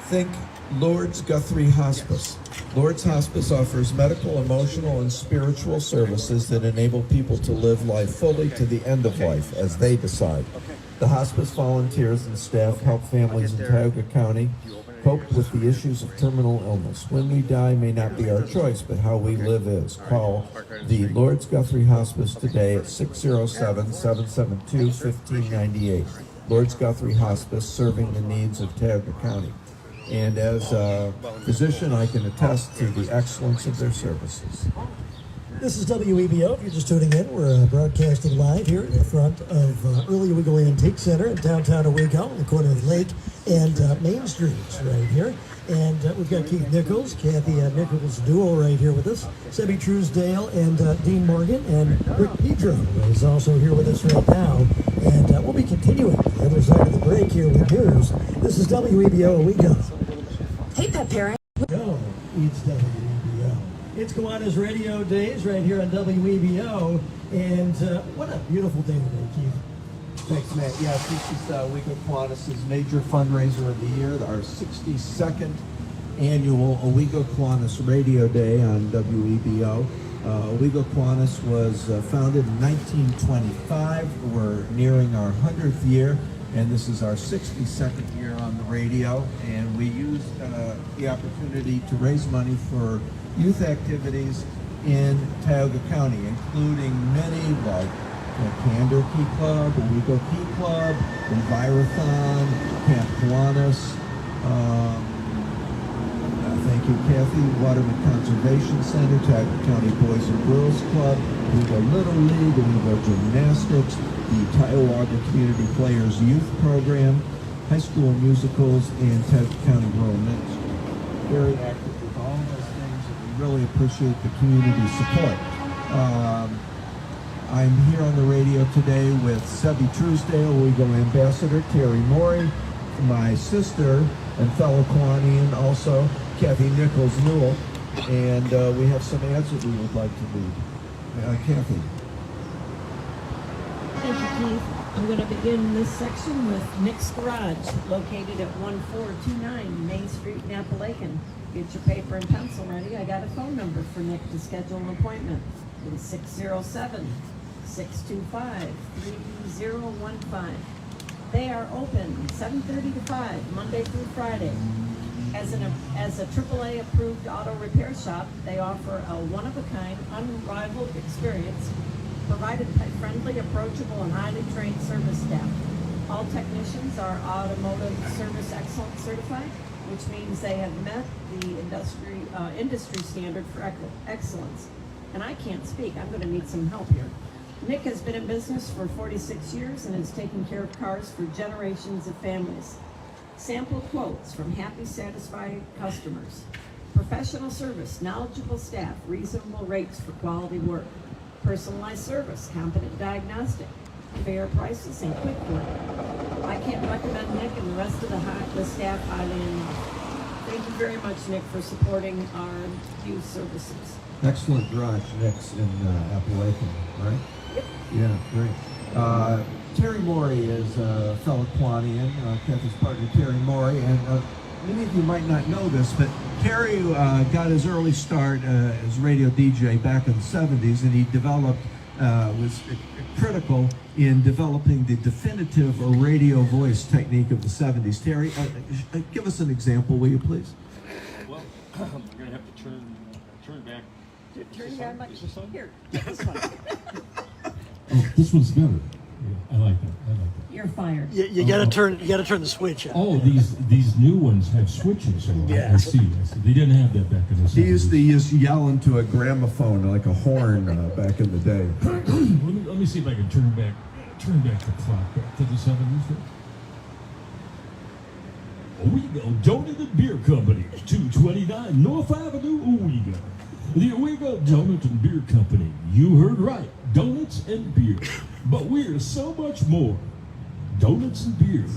Think Lourdes Guthrie Hospice. Lourdes Hospice offers medical, emotional, and spiritual services that enable people to live life fully to the end of life as they decide. The hospice volunteers and staff help families in Tioga County cope with the issues of terminal illness. When we die may not be our choice, but how we live is. Call the Lourdes Guthrie Hospice today at 607-772-1598. Lourdes Guthrie Hospice, serving the needs of Tioga County. And as a physician, I can attest to the excellence of their services. This is WEBO. If you're just tuning in, we're broadcasting live here in the front of Early Owego Antique Center in downtown Owego, in the corner of Lake and Main Streets right here. And we've got Keith Nichols, Kathy Nichols duo right here with us, Sebby Truesdale and Dean Morgan, and Rick Pedro is also here with us right now. And we'll be continuing the other side of the break here with yours. This is WEBO Owego. Hey, Pet Parent. Go, it's WEBO. It's Kiwanis Radio Days right here on WEBO, and what a beautiful day today, Keith. Thanks, Matt. Yes, this is Owego Kiwanis' major fundraiser of the year, our 62nd annual Owego Kiwanis Radio Day on WEBO. Owego Kiwanis was founded in 1925. We're nearing our 100th year, and this is our 62nd year on the radio, and we used the opportunity to raise money for youth activities in Tioga County, including many like Candor Key Club, Owego Key Club, Envirothon, Camp Kiwanis. Thank you, Kathy. Waterman Conservation Center, Tioga County Boys and Girls Club, Owego Little League, Owego Gymnastics, the Tioga Community Players Youth Program, high school musicals, and Tioga County Rural Ministry. Very active with all those things, and we really appreciate the community support. I'm here on the radio today with Sebby Truesdale, Owego Ambassador, Terry Morey, my sister and fellow Kiwanian, also Kathy Nichols-Newell, and we have some ads that we would like to read. Kathy. Thank you, Keith. I'm going to begin this section with Nick's Garage, located at 1429 Main Street in Appalachian. Get your paper and pencil ready. I got a phone number for Nick to schedule an appointment. It's 607-625-3015. They are open 7:30 to 5, Monday through Friday. As a AAA approved auto repair shop, they offer a one-of-a-kind, unrivaled experience, provided by friendly, approachable, and highly trained service staff. All technicians are automotive service excellence certified, which means they have met the industry standard for excellence. And I can't speak. I'm going to need some help here. Nick has been in business for 46 years and has taken care of cars for generations of families. Sample quotes from happy, satisfied customers. Professional service, knowledgeable staff, reasonable rates for quality work. Personalized service, competent diagnostic, fair prices, and quick work. I can't recommend Nick and the rest of the staff highly enough. Thank you very much, Nick, for supporting our youth services. Excellent garage, Nick's in Appalachian, right? Yep. Yeah, great. Terry Morey is a fellow Kiwanian, Kathy's partner Terry Morey, and many of you might not know this, but Terry got his early start as radio DJ back in the 70s, and he developed, was critical in developing the definitive radio voice technique of the 70s. Terry, give us an example, will you please? Well, we're going to have to turn back. Turn your mic. Here, this one. Oh, this one's better. Yeah, I like that. You're fired. You gotta turn the switch on. Oh, these new ones have switches. So Yeah. I see. They didn't have that back in the 70s. He used to yell into a gramophone like a horn back in the day. let me see if I can turn back the clock back to the 70s. Owego Donut and Beer Company, 229 North Avenue, Owego. The Owego Donut and Beer Company. You heard right. Donuts and beer. But we're so much more. Donuts and beer.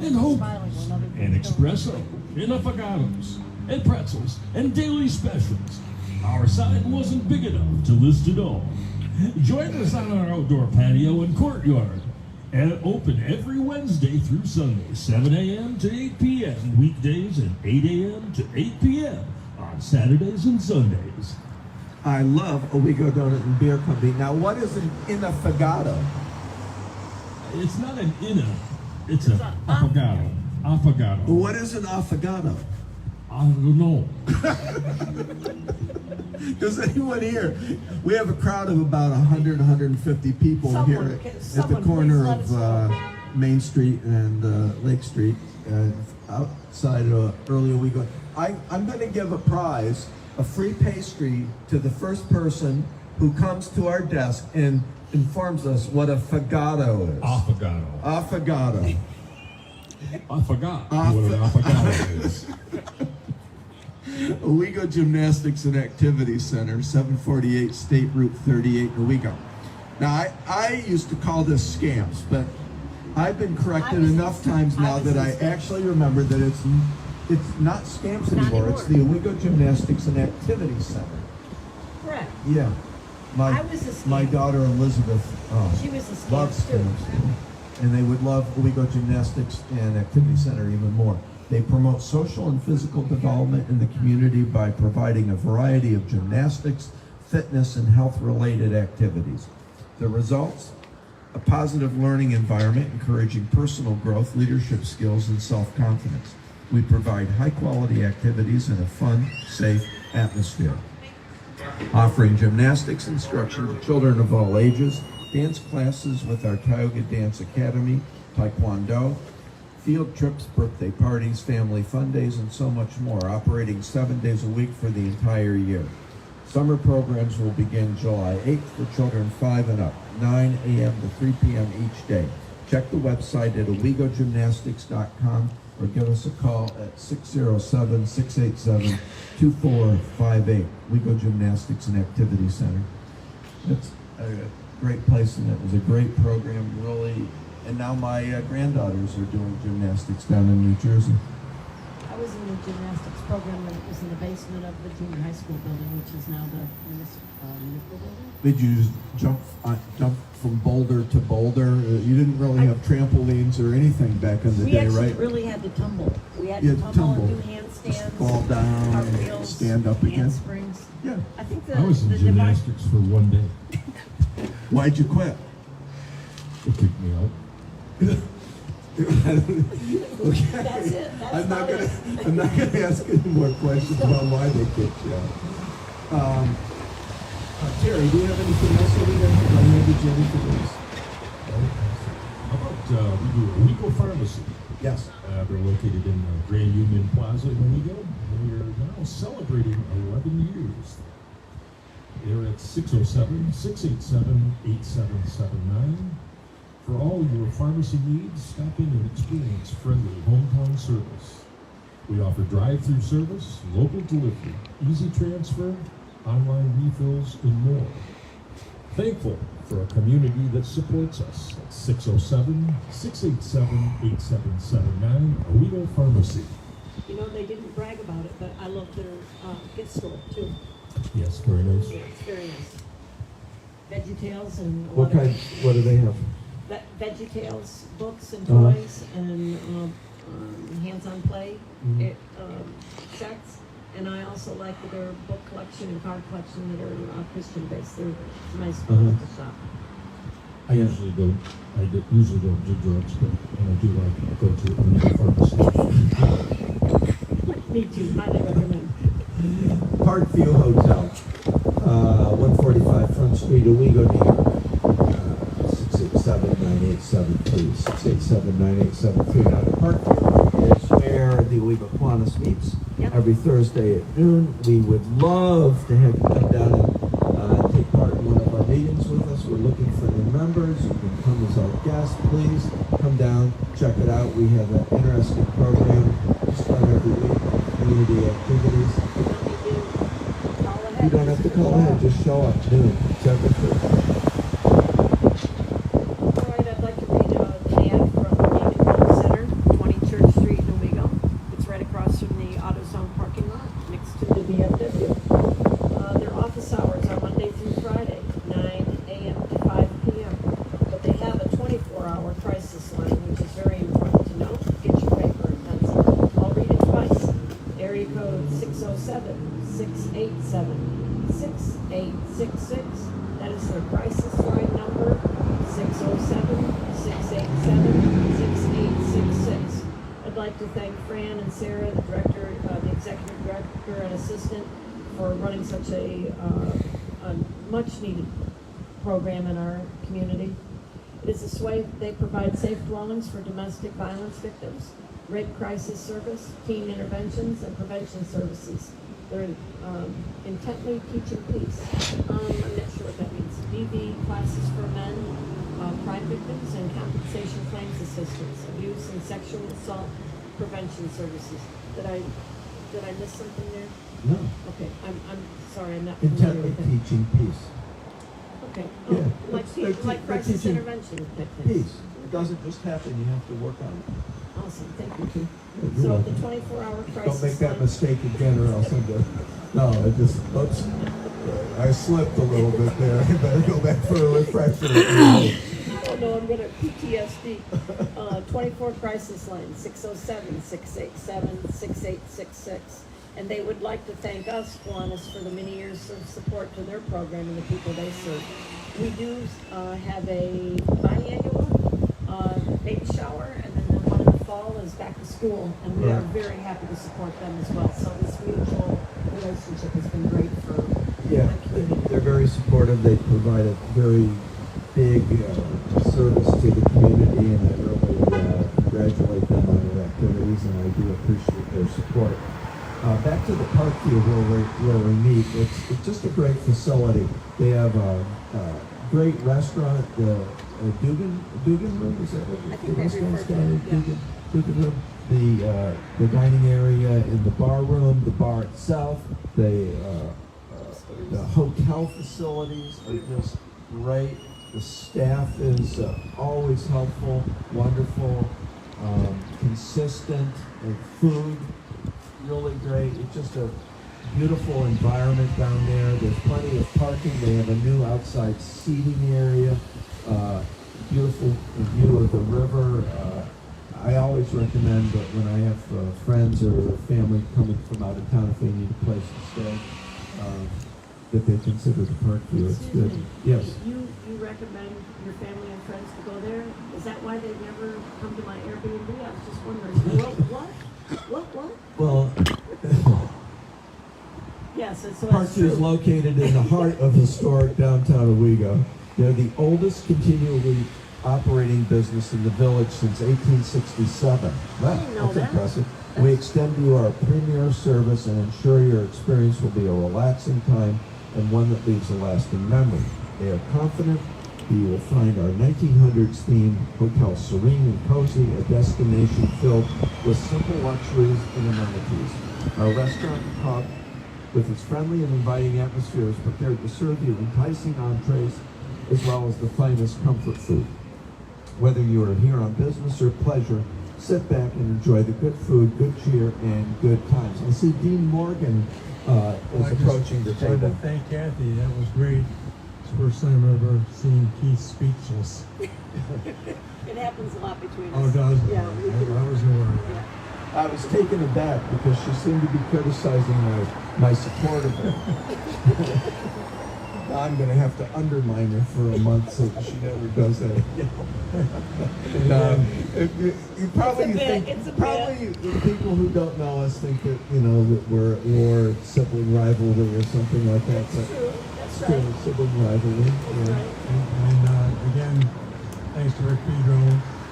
And hope. And espresso. And affogatos. And pretzels. And daily specials. Our sign wasn't big enough to list it all. Join us on our outdoor patio and courtyard. And open every Wednesday through Sunday, 7 a.m. to 8 p.m. Weekdays and 8 a.m. to 8 p.m. on Saturdays and Sundays. I love Owego Donut and Beer Company. Now, what is an affogato? It's not an inna, it's an affogato. Affogato. What is an affogato? I don't know. Does anyone here? We have a crowd of about 100, 150 people here at the corner of Main Street and Lake Street, outside of Early Owego. I'm going to give a prize, a free pastry, to the first person who comes to our desk and informs us what a affogato is. Affogato. Affogato. I forgot what an affogato is. Owego Gymnastics and Activity Center, 748 State Route 38, Owego. Now, I used to call this scams, but I've been corrected enough times now that I actually remember that it's not scams anymore. It's the Owego Gymnastics and Activity Center. Correct. Yeah. I was a scam. My daughter Elizabeth She was a scam loves too. scams. And they would love Owego Gymnastics and Activity Center even more. They promote social and physical development in the community by providing a variety of gymnastics, fitness, and health-related activities. The results? A positive learning environment encouraging personal growth, leadership skills, and self-confidence. We provide high-quality activities in a fun, safe atmosphere. Offering gymnastics instruction to children of all ages, dance classes with our Tioga Dance Academy, Taekwondo, field trips, birthday parties, family fun days, and so much more, operating 7 days a week for the entire year. Summer programs will begin July 8th for children 5 and up, 9 a.m. to 3 p.m. each day. Check the website at owegogymnastics.com or give us a call at 607-687-2458. Owego Gymnastics and Activity Center. That's great place, and it was a great program, really. And now my granddaughters are doing gymnastics down in New Jersey. I was in the gymnastics program when it was in the basement of the junior high school building, which is now the municipal building. Did you just jump from boulder to boulder? You didn't really have trampolines or anything back in the We day, actually right? really had to tumble. We had You to had tumble to and do tumble. handstands, Fall down, cartwheels, stand up again. handsprings. Yeah. I think I was in the gymnastics for one day. Why'd you quit? They kicked me out. Okay. That's it. That's I'm not about gonna. it. I'm not gonna ask any more questions about why they kicked you out. Terry, do you have anything else over there? I handed you anything else? How about we do Owego Pharmacy? Yes. They're located in Grand Union Plaza in Owego. They are now celebrating 11 years. They're at 607-687-8779. For all your pharmacy needs, stop in and experience friendly hometown service. We offer drive-through service, local delivery, easy transfer, online refills, and more. Thankful for a community that supports us at 607-687-8779, Owego Pharmacy. You know, they didn't brag about it, but I love their gift store too. Yes, very nice. Yeah, it's very nice. VeggieTales and What kind? What do they have? VeggieTales books and Uh-huh. toys and hands-on play sets. And I also like their book collection and card collection that are Christian-based. They're nice places to shop. I usually don't do drugs, but I do like to go to Owego Pharmacy. Me too. Highly recommend. Parkview Hotel, 145 Front Street, Owego, New York. 687-9873. 687-9873. Now, the Parkview is where the Owego Kiwanis meets every Thursday at noon. We would love to have you come down and take part in one of our meetings with us. We're looking for new members. You can come as our guest. Please come down, check it out. We have an interesting program to start every week, community activities. You don't have to call ahead, just show up noon. Check it out. All right, I'd like to read an ad from Owego Center, 20 Church Street in Owego. It's right across from the AutoZone parking lot, next to the VFW. Their office hours are Monday through Friday, 9 a.m. to 5 p.m. But they have a 24-hour crisis line, which is very important to know. Get your paper and pencil. I'll read it twice. Area code 607-687-6866. That is their crisis line number, 607-687-6866. I'd like to thank Fran and Sarah, the director, the executive director and assistant, for running such a much-needed program in our community. It is this way they provide safe dwellings for domestic violence victims, rape crisis service, teen interventions, and prevention services. They're intently teaching peace. I'm not sure what that means. DV classes for men, crime victims, and compensation claims assistance, abuse and sexual assault prevention services. Did I miss something there? No. Okay, I'm sorry, I'm not familiar Intently with it. teaching peace. Okay, Yeah, like crisis teaching intervention type things. Peace. It doesn't just happen, you have to work on it. Awesome, thank you. Okay. So the 24-hour crisis Don't make that line- mistake again or else I'm gonna, no, oops. I slipped a little bit there. I better go back for a refresher. Oh no, I'm gonna PTSD. 24 crisis line, 607-687-6866. And they would like to thank us, Kiwanis, for the many years of support to their program and the people they serve. We do have a biannual baby shower, and then the one in the fall is back to school, and we are very happy to support them as well. So this mutual relationship has been great for Yeah, my community. they're very supportive. They provide a very big service to the community, and I really congratulate them on their activities, and I do appreciate their support. Back to the Parkview where we meet. It's just a great facility. They have a great restaurant, Dugan Room. Is that what I the think they restaurant's refer to it, called? Dugan Room. The dining area in the bar room, the bar itself, the hotel facilities are just great. The staff is always helpful, wonderful, consistent, and food really great. It's just a beautiful environment down there. There's plenty of parking. They have a new outside seating area, beautiful view of the river. I always recommend that when I have friends or family coming from out of town, if they need a place to stay, that they consider the park view. It's good. Yes. You recommend your family and friends to go there? Is that why they never come to my Airbnb? I was just wondering. What? Well, Yes, so Park that's View is true. located in the heart of historic downtown Owego. They're the oldest continually operating business in the village since 1867. Wow, didn't know that's that. impressive. We extend to you our premier service and ensure your experience will be a relaxing time and one that leaves a lasting memory. They are confident that you will find our 1900s themed hotel serene and cozy, a destination filled with simple luxuries and amenities. Our restaurant and pub, with its friendly and inviting atmosphere, is prepared to serve you enticing entrees as well as the finest comfort food. Whether you are here on business or pleasure, sit back and enjoy the good food, good cheer, and good times. I see Dean Morgan is approaching the I wanted to table. thank Kathy. That was great. It's the first time I've ever seen Keith speechless. It happens a lot between us. Oh, does it? Yeah. I was aware of that. I was taken aback because she seemed to be criticizing my support of her. I'm going to have to undermine her for a month so that she never does that again. You probably think It's a bit. probably the people who don't know us think that that we're at war, sibling rivalry, or something like that. But True. That's it's true, right. sibling rivalry. Yeah. And again, thanks to Rick Pedro.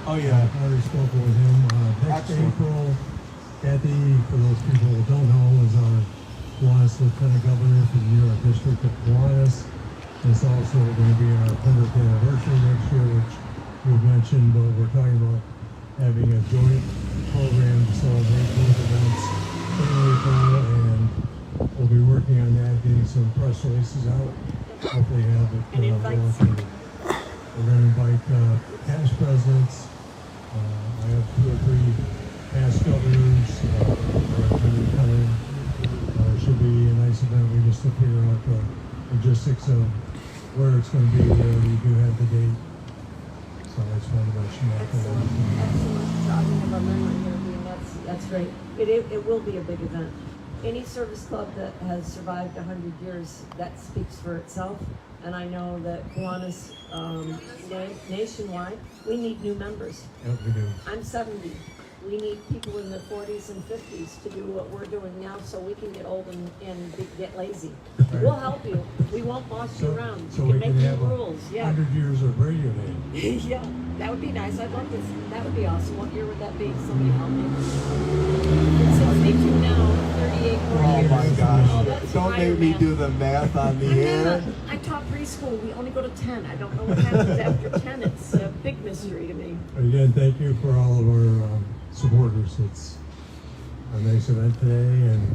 Oh yeah. I already spoke with him. Next Excellent. April, Kathy, for those people who don't know, is our Kiwanis Lieutenant Governor for the New York District of Kiwanis. It's also going to be our 100th anniversary next year, which we've mentioned, but we're talking about having a joint program to celebrate both events in April, and we'll be working on that, getting some press releases out. Hopefully have it. And invites. We're going to invite past presidents. I have 2 or 3 past governors. Lieutenant. It should be a nice event. We just to figure out the logistics of where it's going to be. We do have the date. So I just wanted to mention that. Excellent jogging of our memory here, Dean. That's great. It will be a big event. Any service club that has survived 100 years, that speaks for itself. And I know that Kiwanis nationwide, we need new members. Yep, we do. I'm 70. We need people in their 40s and 50s to do what we're doing now so we can get old and get lazy. Right. We'll help you. We won't boss you around. So We we can can make have new rules. Yeah. 100 years of radio day. Yeah, that would be nice. I'd love to. That would be awesome. What year would that be? Somebody help me. It's 62 now, 38 more Oh years. my gosh! Oh, that's Don't higher, make me man. do the math on the air. I taught preschool. We only go to 10. I don't know what happens after 10. It's a big mystery to me. Again, thank you for all of our supporters. It's a nice event today, and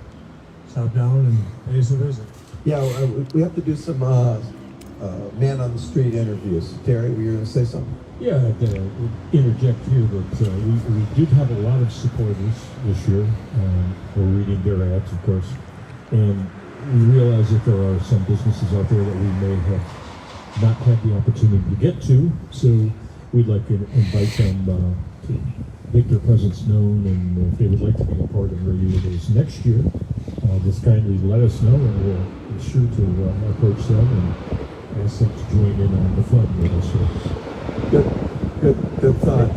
stop down and pay us a visit. Yeah, we have to do some man on the street interviews. Terry, were you going to say something? Yeah, I'd interject here that we did have a lot of supporters this year. We're reading their ads, of course, and we realize that there are some businesses out there that we may have not had the opportunity to get to, so we'd like to invite them to make their presence known, and if they would like to be a part of radio days next year, just kindly let us know, and we'll be sure to approach them and ask them to join in on the fun with us. Good thought.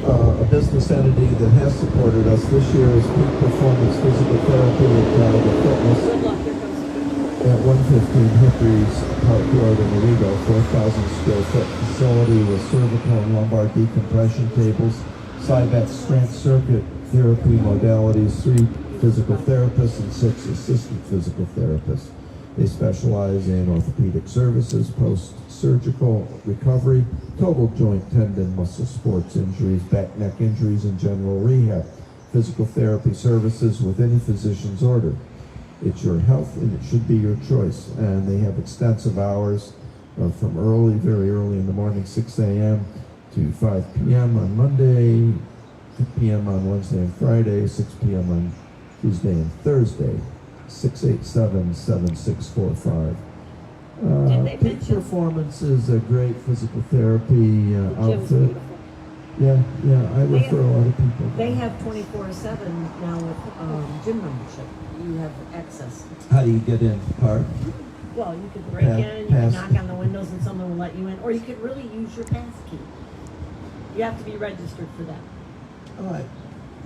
A business entity that has supported us this year is Peak Performance Physical Therapy at the Fitness Good luck. Here comes the at 115 Hickory's Park Road in Owego, 4,000 square foot facility with cervical and lumbar decompression tables, Cybex strength circuit therapy modalities, 3 physical therapists and 6 assistant physical therapists. They specialize in orthopedic services, post-surgical recovery, total joint, tendon, muscle sports injuries, back, neck injuries, and general rehab. Physical therapy services with any physician's order. It's your health and it should be your choice. And they have extensive hours from very early in the morning, 6 a.m. to 5 p.m. on Monday, 2 p.m. on Wednesday and Friday, 6 p.m. on Tuesday and Thursday. 687-7645. Did they Peak mention- Performance is a great physical therapy Gym's outfit. beautiful. Yeah, I They refer a lot of people. They have 24/7 now with gym membership. You have access. How do you get in? Park? Well, you could break in, you Pass. could knock on the windows and someone will let you in, or you could really use your pass key. You have to be registered for that. All right.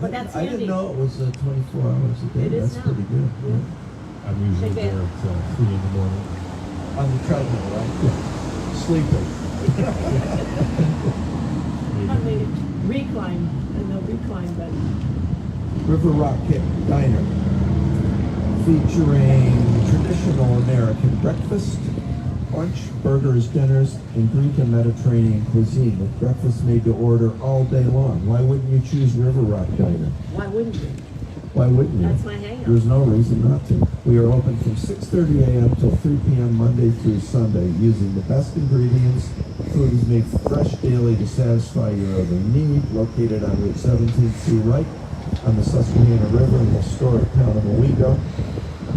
But that's I handy. didn't know it was 24 hours a day. It is That's now. pretty good. Yeah. I'm usually Big there fan. at 3 in the morning. On the treadmill, right? Yeah. Sleeping. On the recline, and the recline bed. River Rock Diner, featuring traditional American breakfast, lunch, burgers, dinners, and Greek and Mediterranean cuisine with breakfast made to order all day long. Why wouldn't you choose River Rock Diner? Why wouldn't you? Why wouldn't you? That's my hangout. There's no reason not to. We are open from 6:30 a.m. till 3 p.m. Monday through Sunday using the best ingredients. Food is made fresh daily to satisfy your every need. Located on Route 17C right on the Susquehanna River in the historic town of Owego.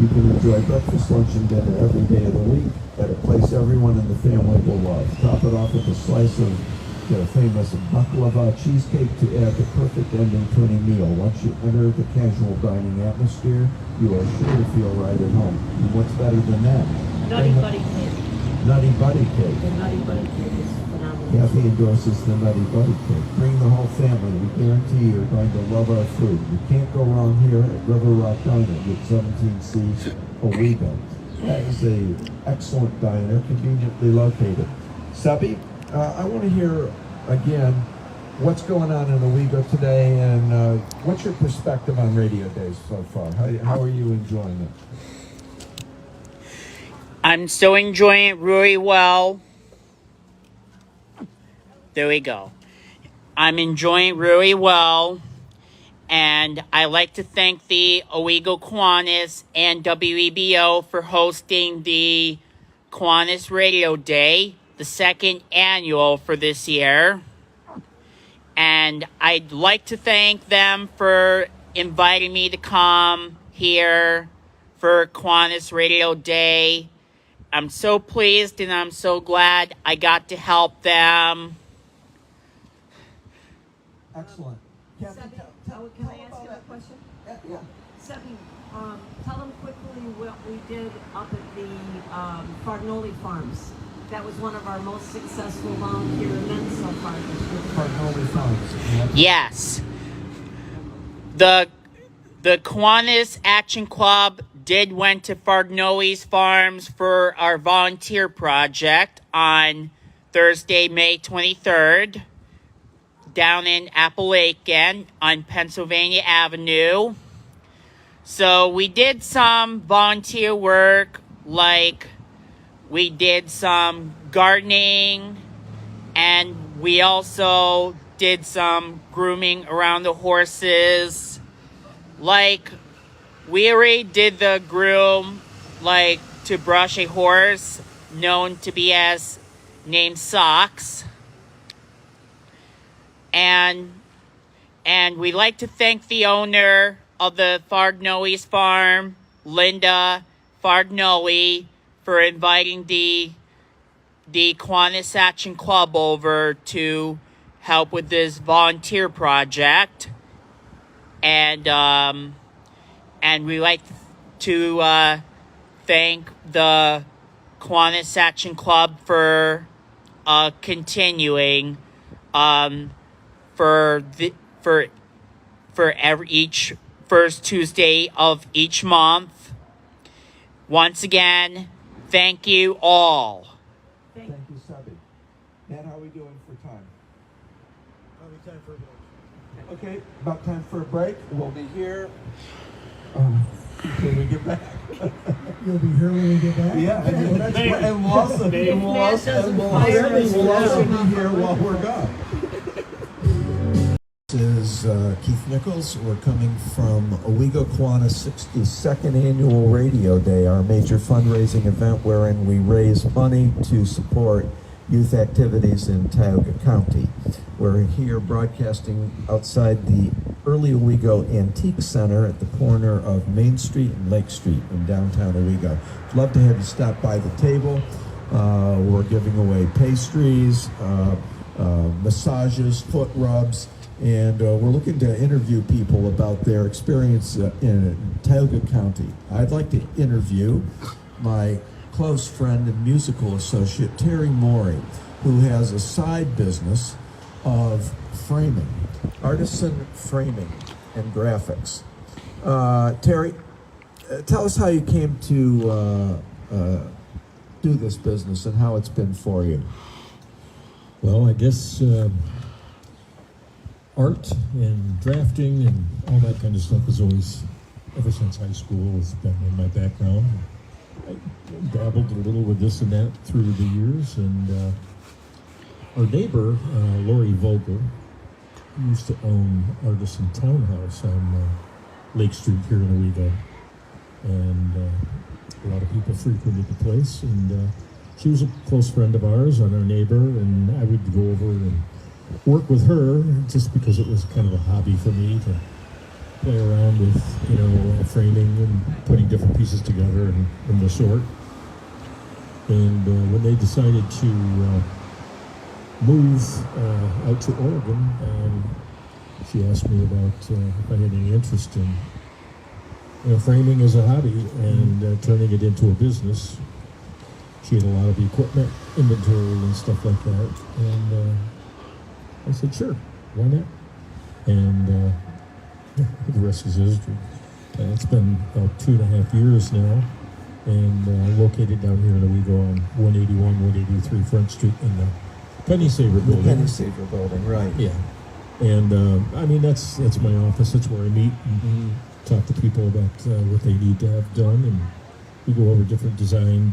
You can enjoy breakfast, lunch, and dinner every day of the week at a place everyone in the family will love. Top it off with a slice of the famous baklava cheesecake to add the perfect ending to any meal. Once you enter the casual dining atmosphere, you are sure to feel right at home. And what's better than that? Nutty Buddy Cake. Nutty Buddy Cake. The Nutty Buddy Cake is phenomenal. Kathy endorses the Nutty Buddy Cake. Bring the whole family. We guarantee you're going to love our food. You can't go wrong here at River Rock Diner with 17C Owego. That is a excellent diner, conveniently located. Subby, I want to hear again what's going on in Owego today, and what's your perspective on Radio Days so far? How are you enjoying it? I'm still enjoying it really well. There we go. I'm enjoying it really well. And I like to thank the Owego Kiwanis and WEBO for hosting the Kiwanis Radio Day, the second annual for this year. And I'd like to thank them for inviting me to come here for Kiwanis Radio Day. I'm so pleased and I'm so glad I got to help them. Excellent. Kathy, Sebby, can I ask you a question? Yeah. Sebby, tell them quickly what we did up at the Fargnoli Farms. That was one of our most successful volunteer events so far this year. Fargnoli Farms. Yes. The Kiwanis Action Club went to Fargnoli's Farms for our volunteer project on Thursday, May 23rd, down in Appalachian on Pennsylvania Avenue. So we did some volunteer work, like we did some gardening, and we also did some grooming around the horses. Like, we already did the groom, like, to brush a horse known to be as named Socks. And we like to thank the owner of the Fargnoli's farm, Linda Fargnoli, for inviting the Kiwanis Action Club over to help with this volunteer project. And we like to thank the Kiwanis Action Club for continuing for each first Tuesday of each month. Once again, thank you all. Thank you, Subby. Matt, how are we doing for time? Probably time for a break. Okay, about time for a break. We'll be here when we get back. You'll be here when we get back? Yeah, and we'll also be If Matt doesn't fire us here now. while we're gone. This is Keith Nichols. We're coming from Owego Kiwanis 62nd Annual Radio Day, our major fundraising event wherein we raise money to support youth activities in Tioga County. We're here broadcasting outside the Early Owego Antique Center at the corner of Main Street and Lake Street in downtown Owego. I'd love to have you stop by the table. We're giving away pastries, massages, foot rubs, and we're looking to interview people about their experience in Tioga County. I'd like to interview my close friend and musical associate, Terry Morey, who has a side business of framing, artisan framing and graphics. Terry, tell us how you came to do this business and how it's been for you. Well, I guess art and drafting and all that kind of stuff has always, ever since high school, has been in my background. I dabbled a little with this and that through the years, and our neighbor, Lori Vogel, used to own Artisan Townhouse on Lake Street here in Owego, and a lot of people frequented the place, and she was a close friend of ours and our neighbor, and I would go over and work with her just because it was kind of a hobby for me to play around with, you know, framing and putting different pieces together and the sort. And when they decided to move out to Oregon, she asked me about if I had any interest in, you know, framing as a hobby and turning it into a business. She had a lot of equipment, inventory and stuff like that, and I said, sure, why not? And the rest is history. It's been about 2.5 years now, and located down here in Owego on 181, 183 Front Street in the Penny Saver building. The Penny Saver building, right. Yeah. And I mean, that's my office. That's where I meet and talk to people about what they need to have done, and we go over different design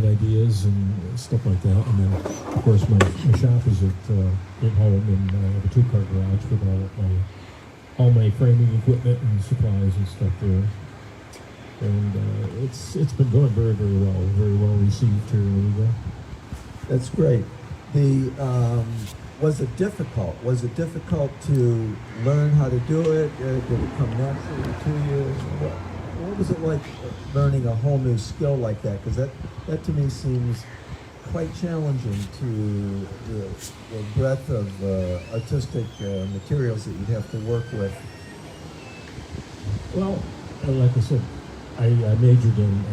ideas and stuff like that. And then, of course, my shop is at home, and I have a 2-car garage with all my framing equipment and supplies and stuff there. And it's been going very, very well received here in Owego. That's great. Was it difficult? Was it difficult to learn how to do it? Did it come naturally to you? What was it like learning a whole new skill like that? Because that to me seems quite challenging to the breadth of artistic materials that you'd have to work with. Well, like I said, I majored in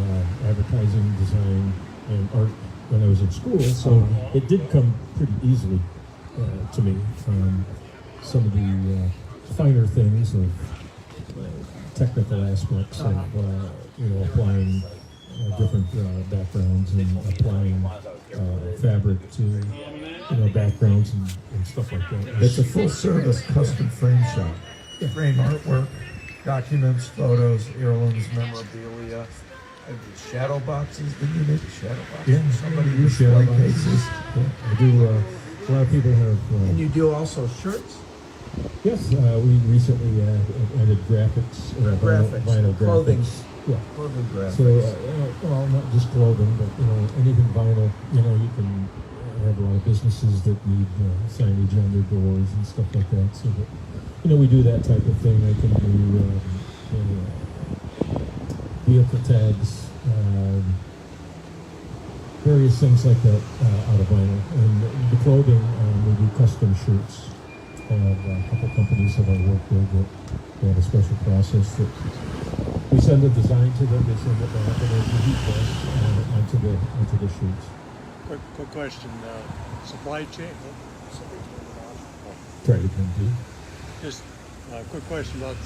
advertising, design, and art when I was in school, so it did come pretty easily to me. Some of the finer things of technical aspects of applying different backgrounds and applying fabric to backgrounds and stuff like that. It's a full-service custom frame shop. Frame artwork, documents, photos, heirlooms, memorabilia, shadow boxes. Didn't you make shadow boxes? Yeah, Somebody do display shadow boxes. cases. Yeah, I do. A lot of people have. And you do also shirts? Yes, we recently added graphics, vinyl clothing. graphics. Yeah. Clothing graphics. So, well, not just clothing, but anything vinyl. You can have a lot of businesses that need signage on their doors and stuff like that. So that we do that type of thing. I can do vehicle tags, various things like that out of vinyl. And the clothing, we do custom shirts. I have a couple companies that I work with that they have a special process that we send a design to them, they send it back, and there's a heat press onto the shirts. Quick question, supply chain. Try to come to. Just a quick question about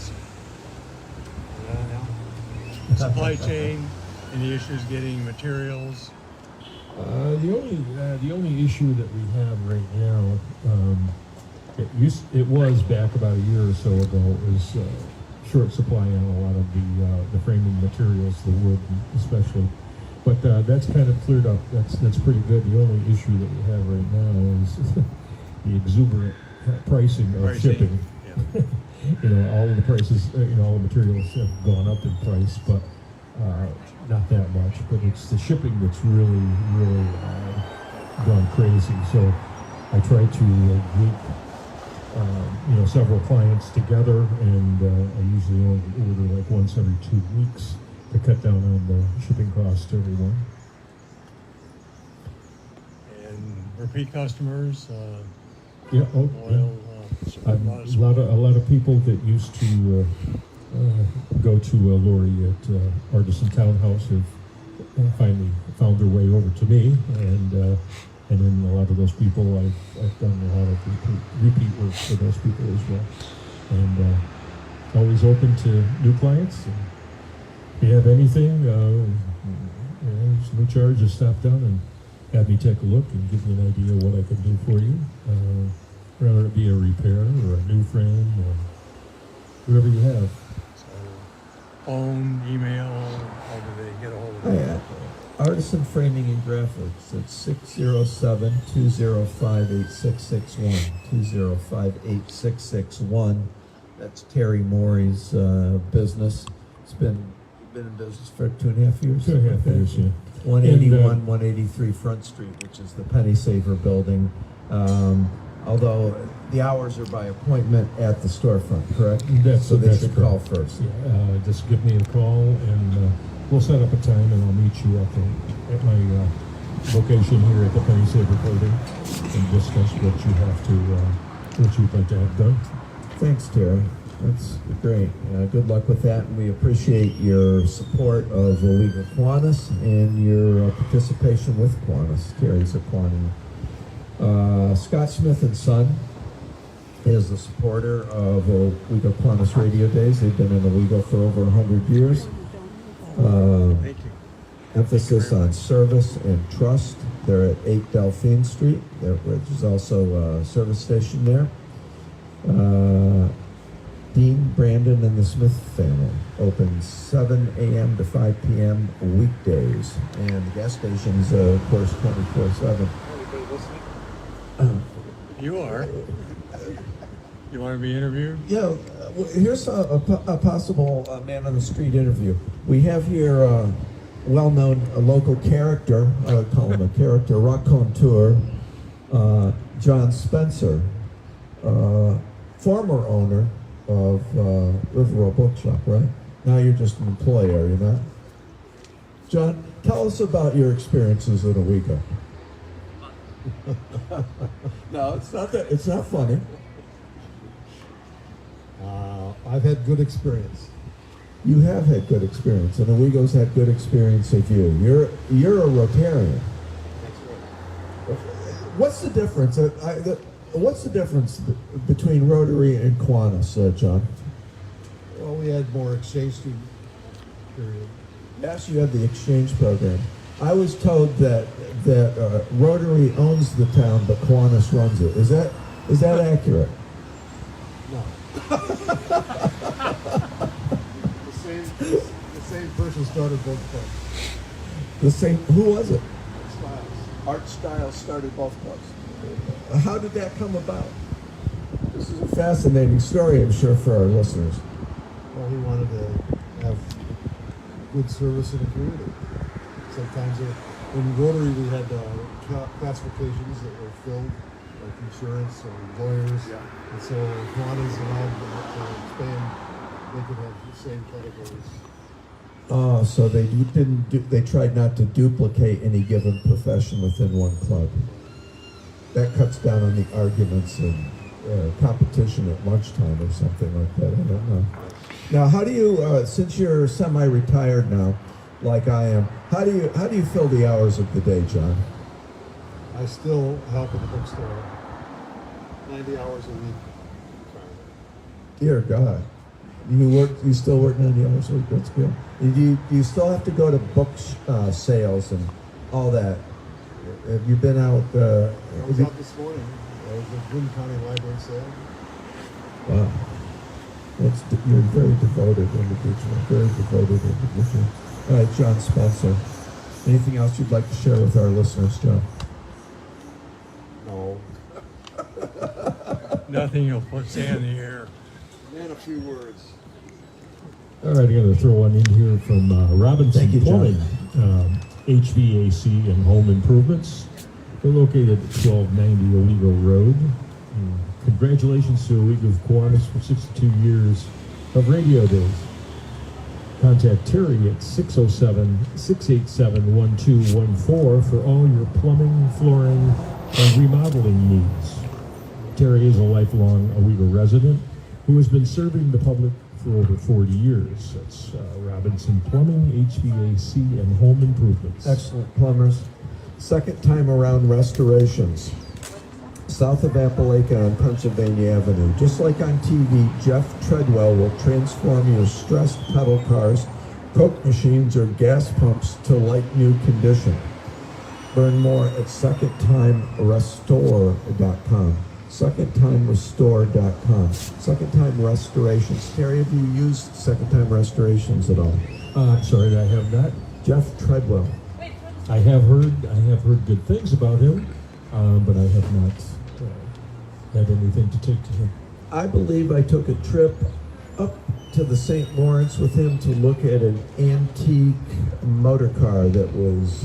supply chain, any issues getting materials? The only issue that we have right now, it was back about a year or so ago, was short supply on a lot of the framing materials, the wood especially. But that's kind of cleared up. That's pretty good. The only issue that we have right now is the exuberant pricing of Pricing, shipping. yeah. You know, all of the prices, all the materials have gone up in price, but not that much. But it's the shipping that's really, really gone crazy. So I try to group, several clients together, and I usually only order like once every 2 weeks to cut down on the shipping costs to everyone. And repeat customers, Yeah. Oh, loyal, yeah. A lot of people that used to go to Lori at Artisan Townhouse have finally found their way over to me, and then a lot of those people I've done a lot of repeat work for those people as well, and always open to new clients. And if you have anything, there's no charge. Just stop down and have me take a look and give me an idea of what I can do for you. Whether it be a repair or a new frame or whatever you have. So, phone, email, how do they get a hold of Oh, you? yeah. Artisan Framing and Graphics. It's 607-205-8661. 205-8661. That's Terry Morey's business. It's been in business for 2.5 years. 2.5 years, yeah. 181, 183 Front Street, which is the Penny Saver building. Although the hours are by appointment at the storefront, correct? So they should call first. Yeah, just give me a call, and we'll set up a time, and I'll meet you at my location here at the Penny Saver building and discuss what you have to, what you'd like to have done. Thanks, Terry. That's great. Good luck with that, and we appreciate your support of Owego Kiwanis and your participation with Kiwanis. Terry's a Kiwanis. Scott Smith and Son is the supporter of Owego Kiwanis Radio Days. They've been in Owego for over 100 years. Thank you. Emphasis on service and trust. They're at 8 Delphine Street, which is also a service station there. Dean, Brandon, and the Smith family open 7 a.m. to 5 p.m. weekdays. And the gas station's, of course, 24/7. You are. You want to be interviewed? Yeah, here's a possible man on the street interview. We have here a well-known local character, I would call him a character, raconteur, John Spencer, former owner of River Road Bookshop, right? Now you're just an employee, are you not? John, tell us about your experiences at Owego. No, it's not that. It's not funny. I've had good experience. You have had good experience, and Owego's had good experience of you. You're a Rotarian. That's right. What's the difference? What's the difference between Rotary and Kiwanis, John? Well, we had more exchange student period. Yes, you have the exchange program. I was told that Rotary owns the town, but Kiwanis runs it. Is that accurate? No. the same person started both clubs. The same. Who was it? Styles. Art Styles started both clubs. How did that come about? This is a fascinating story, I'm sure, for our listeners. Well, he wanted to have good service in the community. Sometimes in Rotary we had classifications that were filled, like insurance or lawyers. Yeah. And so Kiwanis allowed them to expand. They could have the same categories. Oh, so they they tried not to duplicate any given profession within one club. That cuts down on the arguments and competition at lunchtime or something like that. I don't know. Now, how do you, since you're semi-retired now, like I am, how do you fill the hours of the day, John? I still help at the bookstore 90 hours a week. Dear God. You still work 90 hours a week? That's good. Do you still have to go to book sales and all that? Have you been out? I was out this morning. I was at Boone County Library sale. Wow. You're a very devoted individual. Very devoted individual. All right, John Spencer. Anything else you'd like to share with our listeners, John? No. Nothing, you'll put sand in the air. And a few words. All right, I'm going to throw one in here from Robinson Thank you, John. Plumbing, HVAC and home improvements. They're located at 1290 Owego Road. Congratulations to Owego Kiwanis for 62 years of radio days. Contact Terry at 607-687-1214 for all your plumbing, flooring, and remodeling needs. Terry is a lifelong Owego resident who has been serving the public for over 40 years. That's Robinson Plumbing, HVAC, and home improvements. Excellent plumbers. Second time around restorations. South of Appalachia on Pennsylvania Avenue. Just like on TV, Jeff Treadwell will transform your stressed pedal cars, Coke machines, or gas pumps to like new condition. Learn more at secondtimerestore.com. secondtimerestore.com. Second Time Restorations. Terry, have you used Second Time Restorations at all? Sorry, I have not. Jeff Treadwell. I have heard good things about him, but I have not had anything to take to him. I believe I took a trip up to the St. Lawrence with him to look at an antique motor car that was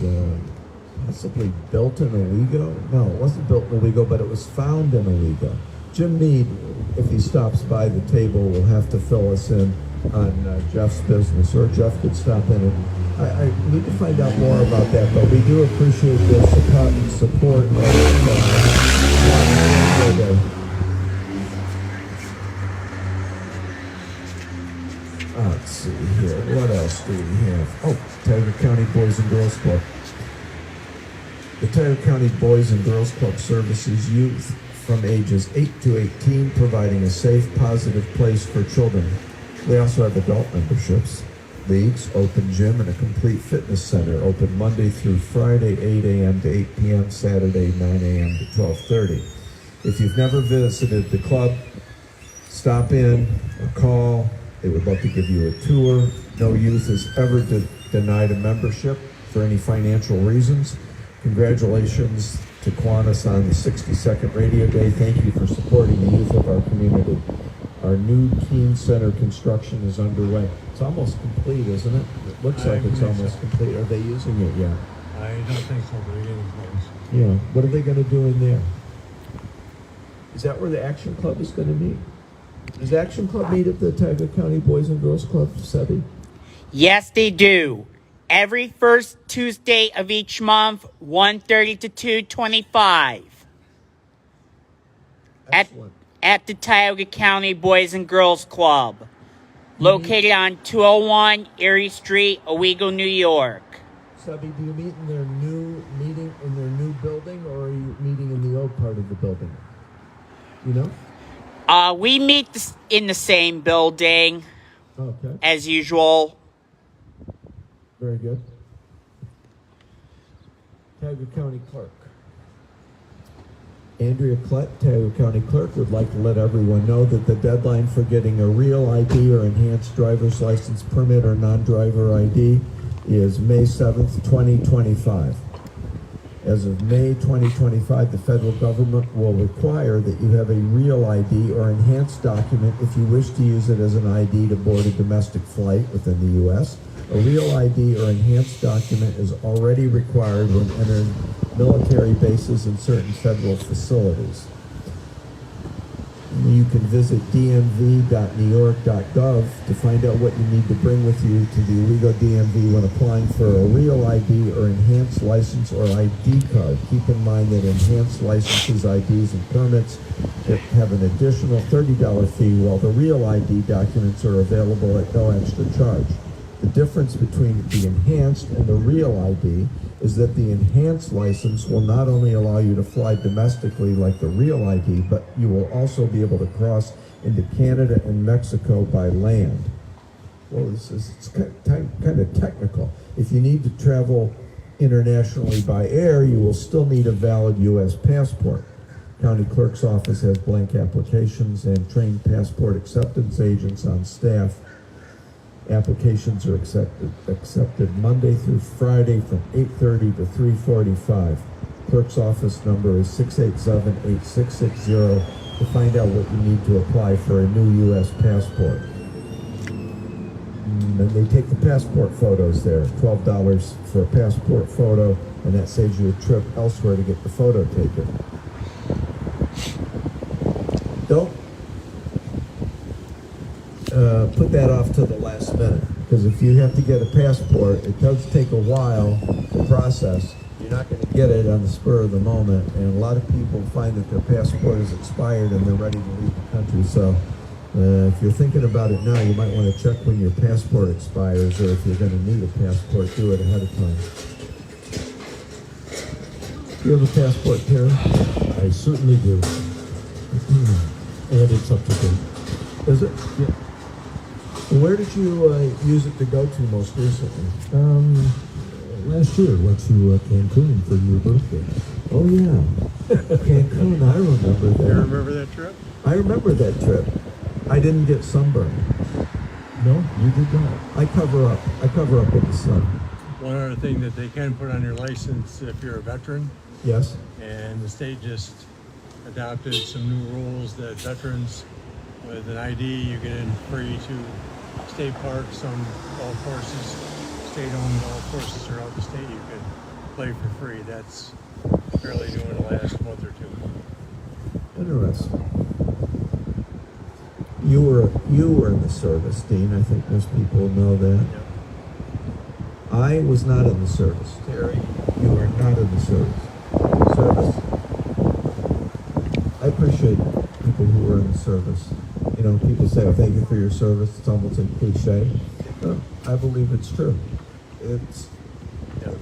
possibly built in Owego. No, it wasn't built in Owego, but it was found in Owego. Jim Mead, if he stops by the table, will have to fill us in on Jeff's business, or Jeff could stop in. And I need to find out more about that, but we do appreciate the support of let's see here. What else do we have? Oh, Tiger County Boys and Girls Club. The Tiger County Boys and Girls Club services youth from ages 8 to 18, providing a safe, positive place for children. They also have adult memberships, leagues, open gym, and a complete fitness center, open Monday through Friday, 8 a.m. to 8 p.m., Saturday, 9 a.m. to 12:30. If you've never visited the club, stop in or call. They would love to give you a tour. No youth is ever denied a membership for any financial reasons. Congratulations to Kiwanis on the 62nd Radio Day. Thank you for supporting the youth of our community. Our new teen center construction is underway. It's almost complete, isn't it? It looks like it's almost complete. Are they using it yet? I don't think so, but they're getting close. Yeah. What are they going to do in there? Is that where the Action Club is going to meet? Does Action Club meet at the Tiger County Boys and Girls Club, Sebi? Yes, they do. Every first Tuesday of each month, 1:30 to 2:25. Excellent. At the Tioga County Boys and Girls Club, located on 201 Erie Street, Owego, New York. Sebi, do you meet in their new building, or are you meeting in the old part of the building? You know? We meet in the same building, Okay. as usual. Very good. Tioga County Clerk. Andrea Klett, Tioga County Clerk, would like to let everyone know that the deadline for getting a real ID or enhanced driver's license permit or non-driver ID is May 7th, 2025. As of May 2025, the federal government will require that you have a real ID or enhanced document if you wish to use it as an ID to board a domestic flight within the U.S. A real ID or enhanced document is already required when entering military bases and certain federal facilities. You can visit dmv.newyork.gov to find out what you need to bring with you to the Owego DMV when applying for a real ID or enhanced license or ID card. Keep in mind that enhanced licenses, IDs, and permits have an additional $30 fee, while the real ID documents are available at no extra charge. The difference between the enhanced and the real ID is that the enhanced license will not only allow you to fly domestically like the real ID, but you will also be able to cross into Canada and Mexico by land. Well, it's kind of technical. If you need to travel internationally by air, you will still need a valid U.S. passport. County Clerk's Office has blank applications and trained passport acceptance agents on staff. Applications are accepted Monday through Friday from 8:30 to 3:45. Clerk's office number is 687-8660, to find out what you need to apply for a new U.S. passport. And they take the passport photos there, $12 for a passport photo, and that saves you a trip elsewhere to get the photo taken. Don't put that off to the last minute, because if you have to get a passport, it does take a while to process. You're not going to get it on the spur of the moment, and a lot of people find that their passport is expired and they're ready to leave the country. So if you're thinking about it now, you might want to check when your passport expires, or if you're going to need a passport, do it ahead of time. Do you have a passport, Terry? I certainly do. And it's up to date. Is it? Yeah. Where did you use it to go to most recently? Last year, went to Cancun for your birthday. Oh yeah, Cancun. I remember that. You remember that trip? I remember that trip. I didn't get sunburned. No, you did not. I cover up. I cover up with the sun. One other thing that they can put on your license if you're a veteran, Yes. and the state just adopted some new rules that veterans with an ID, you get in free to state parks, on golf courses, state-owned golf courses throughout the state. You could play for free. That's fairly new in the last month or two. Interesting. You were in the service, Dean. I think most people know that. Yep. I was not in the service. Terry, you were not in the service. I appreciate people who were in the service. You know, people say, "Oh, thank you for your service." It's almost a cliche. No, I believe it's true. It's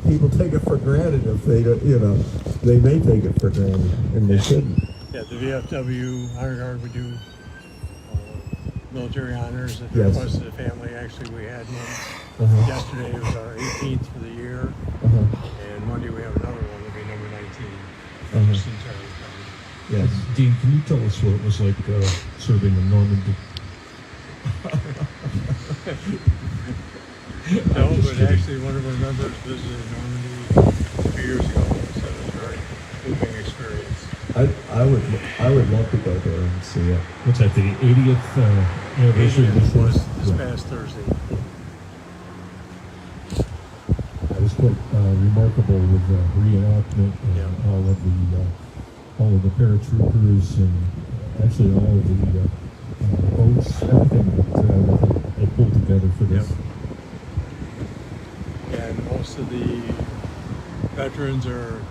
people take it for granted if they don't. You know, they may take it for granted, and they shouldn't. Yeah, the VFW Honor Guard, we do military honors. If you Yes. requested a family, actually we had one. Yesterday was our 18th for the year, and Monday we have another one. It'll be number 19. Just entirely covered. Yes. Dean, can you tell us what it was like serving in Normandy? No, but actually one of our members visited Normandy a few years ago, so it was a very moving experience. I would love to go there and see it. What's that, the 80th anniversary of this was was? this past Thursday. That was quite remarkable with the reenactment and all of the paratroopers and actually all of the boats, everything that they pulled together for this. And most of the veterans are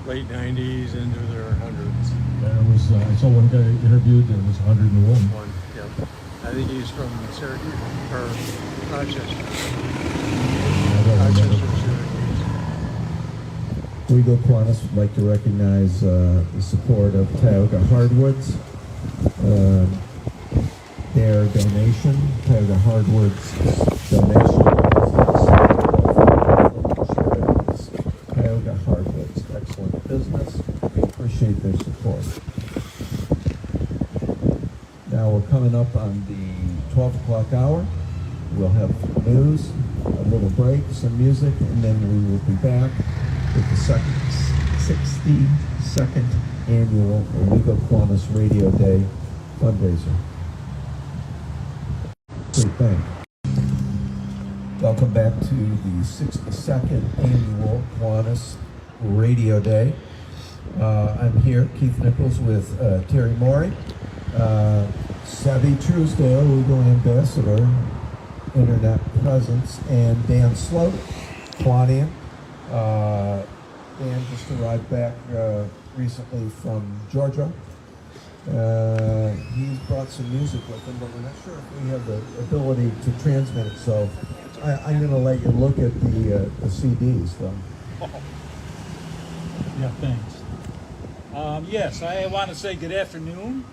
late 90s into their hundreds. I saw one guy interviewed that was 101. One, yep. I think he's from Syracuse or Rochester. Rochester, Syracuse. Owego Kiwanis would like to recognize the support of Tioga Hardwoods. Their donation, Tioga Hardwoods donation, Tioga Hardwoods, excellent business. We appreciate their support. Now we're coming up on the 12 o'clock hour. We'll have news, a little break, some music, and then we will be back with the 62nd annual Owego Kiwanis Radio Day fundraiser. Great thing. Welcome back to the 62nd annual Kiwanis Radio Day. I'm here, Keith Nichols, with Terry Morey, Savvy Truesdale, Owego Ambassador, Internet Presence, and Dan Sloat, Kiwanian. Dan just arrived back recently from Georgia. He's brought some music with him, but we're not sure if we have the ability to transmit it, so I'm going to let you look at the CDs, though. Yeah, thanks. Yes, I want to say good afternoon.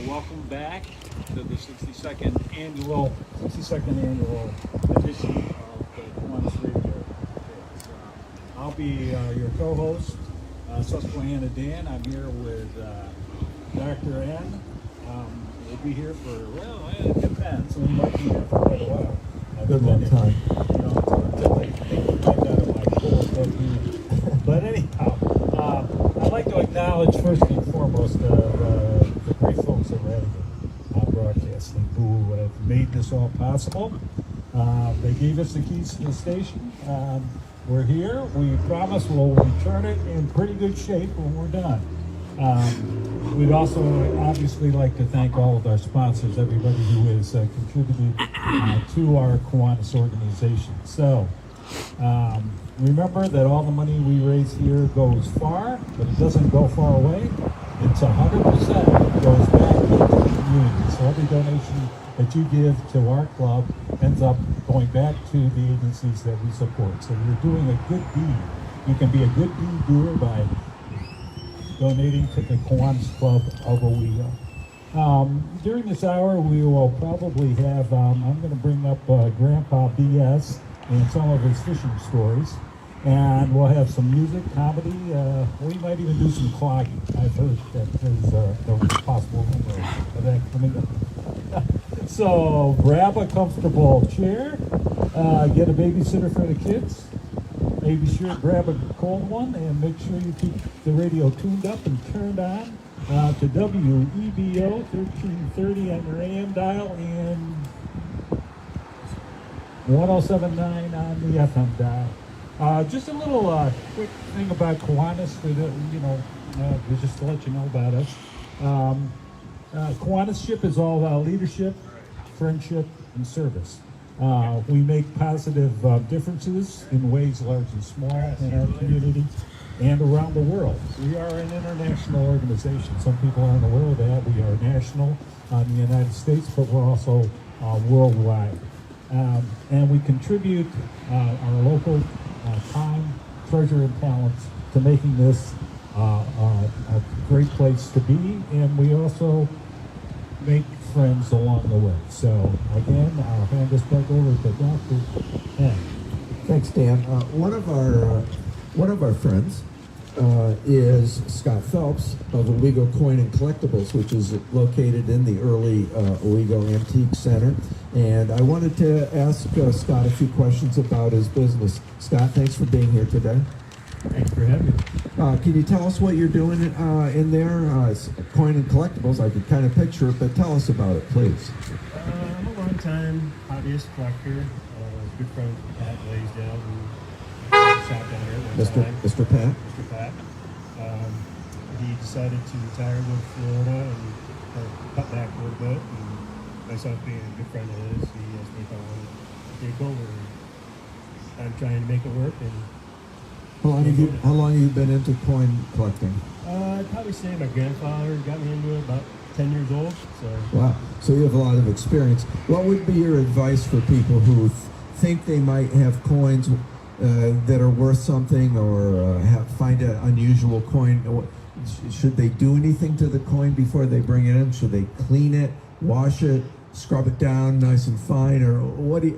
Welcome back to the 62nd annual edition of the Kiwanis Radio. I'll be your co-host, Susquehanna Dan. I'm here with Dr. N. We'll be here for, well, it depends. We might be here for quite a while. Good long time. Until they think we find out of my cold. But anyhow, I'd like to acknowledge first and foremost who have made this all possible. They gave us the keys to the station. We're here. We promise we'll return it in pretty good shape when we're done. We'd also obviously like to thank all of our sponsors, everybody who has contributed to our Kiwanis organization. So remember that all the money we raise here goes far, but it doesn't go far away. It's 100% goes back to the community. So every donation that you give to our club ends up going back to the agencies that we support. So you're doing a good deed. You can be a good deed doer by donating to the Kiwanis Club of Owego. During this hour, we will probably have, I'm going to bring up Grandpa BS and some of his fishing stories. And we'll have some music, comedy. We might even do some clogging. I've heard that there's a possible of that coming up. So grab a comfortable chair, get a babysitter for the kids. Maybe sure grab a cold one and make sure you keep the radio tuned up and turned on to WEBO 1330 on your AM dial and 1079 on the FM dial. Just a little quick thing about Kiwanis for the, just to let you know about us. Kiwanisship is all about leadership, friendship, and service. We make positive differences in ways large and small in our community and around the world. We are an international organization. Some people aren't aware of that. We are national in the United States, but we're also worldwide. And we contribute our local time, treasure, and talents to making this a great place to be. And we also make friends along the way. So again, I'll hand this back over to Dr. N. Thanks, Dan. One of our friends is Scott Phelps of Owego Coin and Collectibles, which is located in the Early Owego Antique Center. And I wanted to ask Scott a few questions about his business. Scott, thanks for being here today. Thanks for having me. Can you tell us what you're doing in there? It's coin and collectibles. I could kind of picture it, but tell us about it, please. I'm a long-time hobbyist collector. Good friend Pat Blaisdell, who shop down here at one time. Mr. Pat? Mr. Pat. He decided to retire, go to Florida, and cut back a little bit. And myself being a good friend of his, he asked me if I wanted to take over. And I'm trying to make it work. And How long have you been into coin collecting? I'd probably say my grandfather got me into it about 10 years old. So. Wow. So you have a lot of experience. What would be your advice for people who think they might have coins that are worth something or find an unusual coin? Should they do anything to the coin before they bring it in? Should they clean it, wash it, scrub it down nice and fine, or what do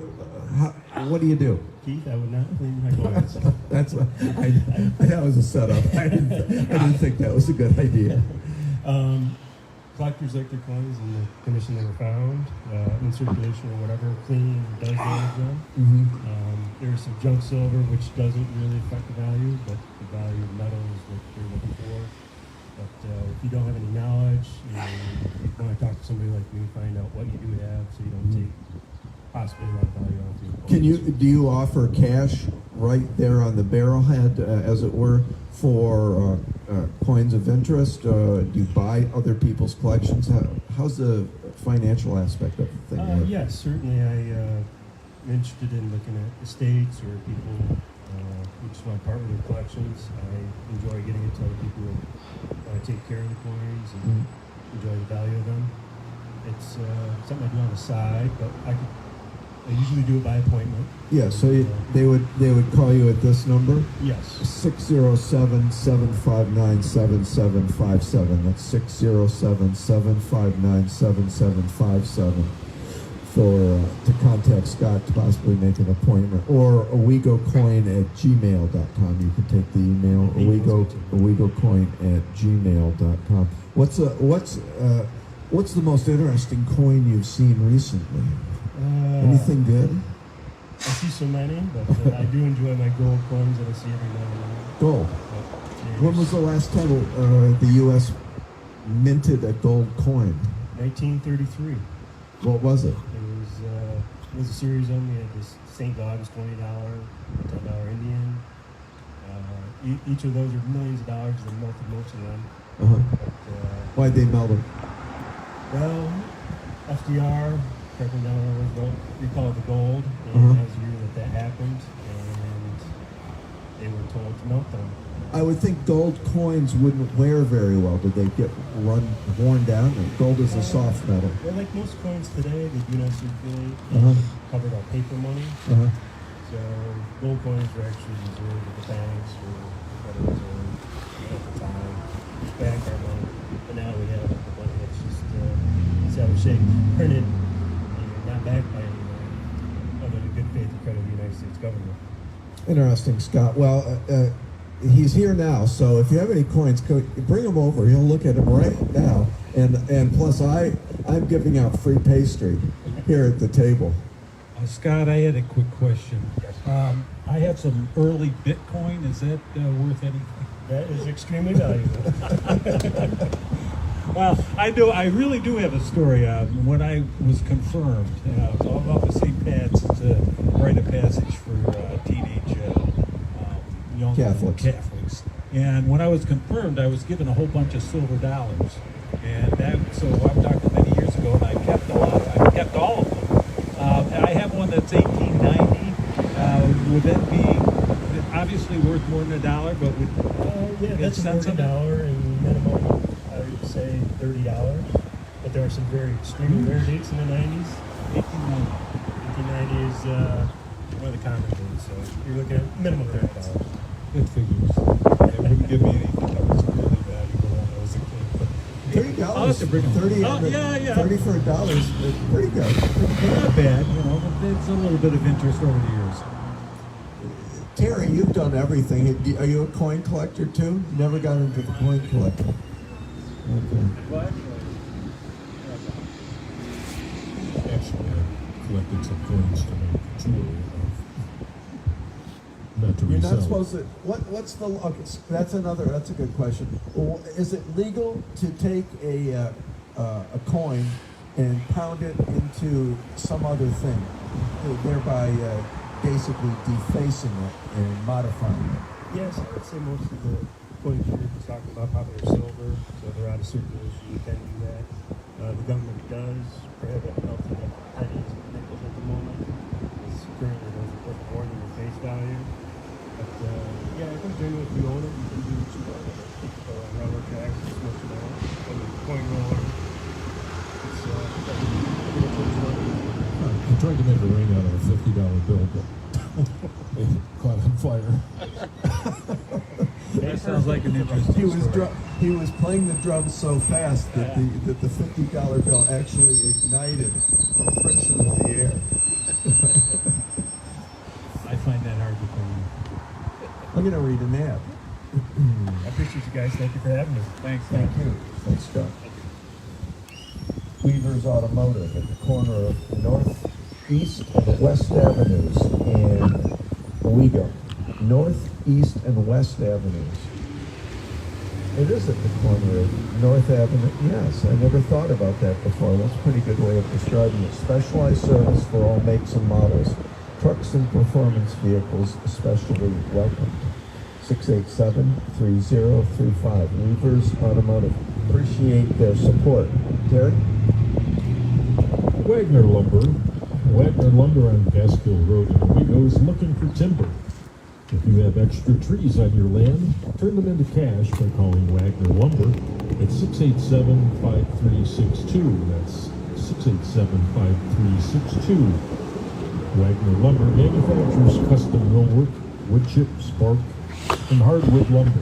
you do? Keith, I would not clean my coins. That's what that was a setup. I didn't think that was a good idea. Collectors like their coins in the condition they were found, in circulation or whatever. Cleaning does damage them. Mm-hmm. There's some junk silver which doesn't really affect the value, but the value of metal is what you're looking for. But if you don't have any knowledge, you want to talk to somebody like me, find out what you do have, so you don't take possibly a lot of value off your coins. Do you offer cash right there on the barrelhead, as it were, for coins of interest? Do you buy other people's collections? How's the financial aspect of the thing work? Yes, certainly. I'm interested in looking at estates or people who just want to part with their collections. I enjoy getting it to other people who want to take care of the coins and enjoy the value of them. It's something I do on the side, but I usually do it by appointment. Yeah, so they would call you at this number? Yes. 607-759-7757. That's 607-759-7757 to contact Scott to possibly make an appointment. Or owegocoin@gmail.com. You can take the email owegocoin@gmail.com. What's the most interesting coin you've seen recently? Anything good? I see so many, but I do enjoy my gold coins that I see every now and then. Gold. When was the last time the U.S. minted a gold coin? 1933. What was it? It was a series of them. We had this St. August $20, $10 Indian. Each of those are millions of dollars. They melted most of them. Uh-huh. But, Why'd they melt them? well, FDR, cracking down on what we call it the gold, and Uh-huh. that was the year that happened, and they were told to melt them. I would think gold coins wouldn't wear very well. Did they get worn down? Gold is a soft metal. Well, like most coins today, they do not circulate. Uh-huh. Covered our paper money. Uh-huh. So gold coins were actually reserved at the banks or Federal Reserve at the time. Back our money. But now we have the money that's just, it's how we say, printed, not backed by anyone other than good faith and credit of the United States government. Interesting, Scott. Well, he's here now, so if you have any coins, bring them over. He'll look at them right now. And plus, I'm giving out free pastry here at the table. Scott, I had a quick question. I have some early Bitcoin. Is that worth anything? That is extremely valuable. Well, I really do have a story. When I was confirmed, I was all about the St. Pat's to write a passage for teenage young Catholics. And when I was confirmed, I was given a whole bunch of silver dollars. And so I'm talking many years ago, and I kept all of them. I have one that's 1890. Would that be obviously worth more than $1? But would Yeah, that's $1 and minimum, I would say $30. But there are some very extremely rare dates in the 90s. 1890 is one of the common dates, so you're looking at minimum $30. Good figures. It wouldn't give me anything that was really valuable when I was a kid. But I'll have to bring them. 30, yeah. 30 for $1 is pretty good. Not bad, but it's a little bit of interest over the years. Terry, you've done everything. Are you a coin collector too? Never got into the coin collecting. Okay. Actually, I collected some coins to make jewelry. Not to You're resell. not supposed to. What's the? Okay, that's a good question. Well, is it legal to take a coin and pound it into some other thing, thereby basically defacing it and modifying it? Yes, I would say most of the coins you're talking about probably are silver, so they're out of circulation. You can do that. The government does prohibit melting of pennies and nickels at the moment. It's currently those are worth more than the face value. But yeah, I think generally if you own it, you can do what you want with it. So rubber tracks, it's what you want. And the coin roller, it's I tried to make a ring out of a $50 bill, but it caught on fire. That sounds like an interesting story. He was playing the drums so fast that the $50 bill actually ignited from friction with the air. I find that hard to believe. I'm going to read an ad. I appreciate you guys. Thank you for having me. Thanks. Thank you. Thanks, Scott. Weaver's Automotive at the corner of Northeast and West Avenues in Owego. Northeast and West Avenues. It is at the corner of North Avenue. Yes, I never thought about that before. That's a pretty good way of describing it. Specialized service for all makes and models. Trucks and performance vehicles especially welcomed. 687-3035. Weaver's Automotive. Appreciate their support. Terry? Wagner Lumber. Wagner Lumber on Gaskill Road in Owego is looking for timber. If you have extra trees on your land, turn them into cash by calling Wagner Lumber at 687-5362. That's 687-5362. Wagner Lumber manufactures custom millwork, wood chip, bark, and hardwood lumber.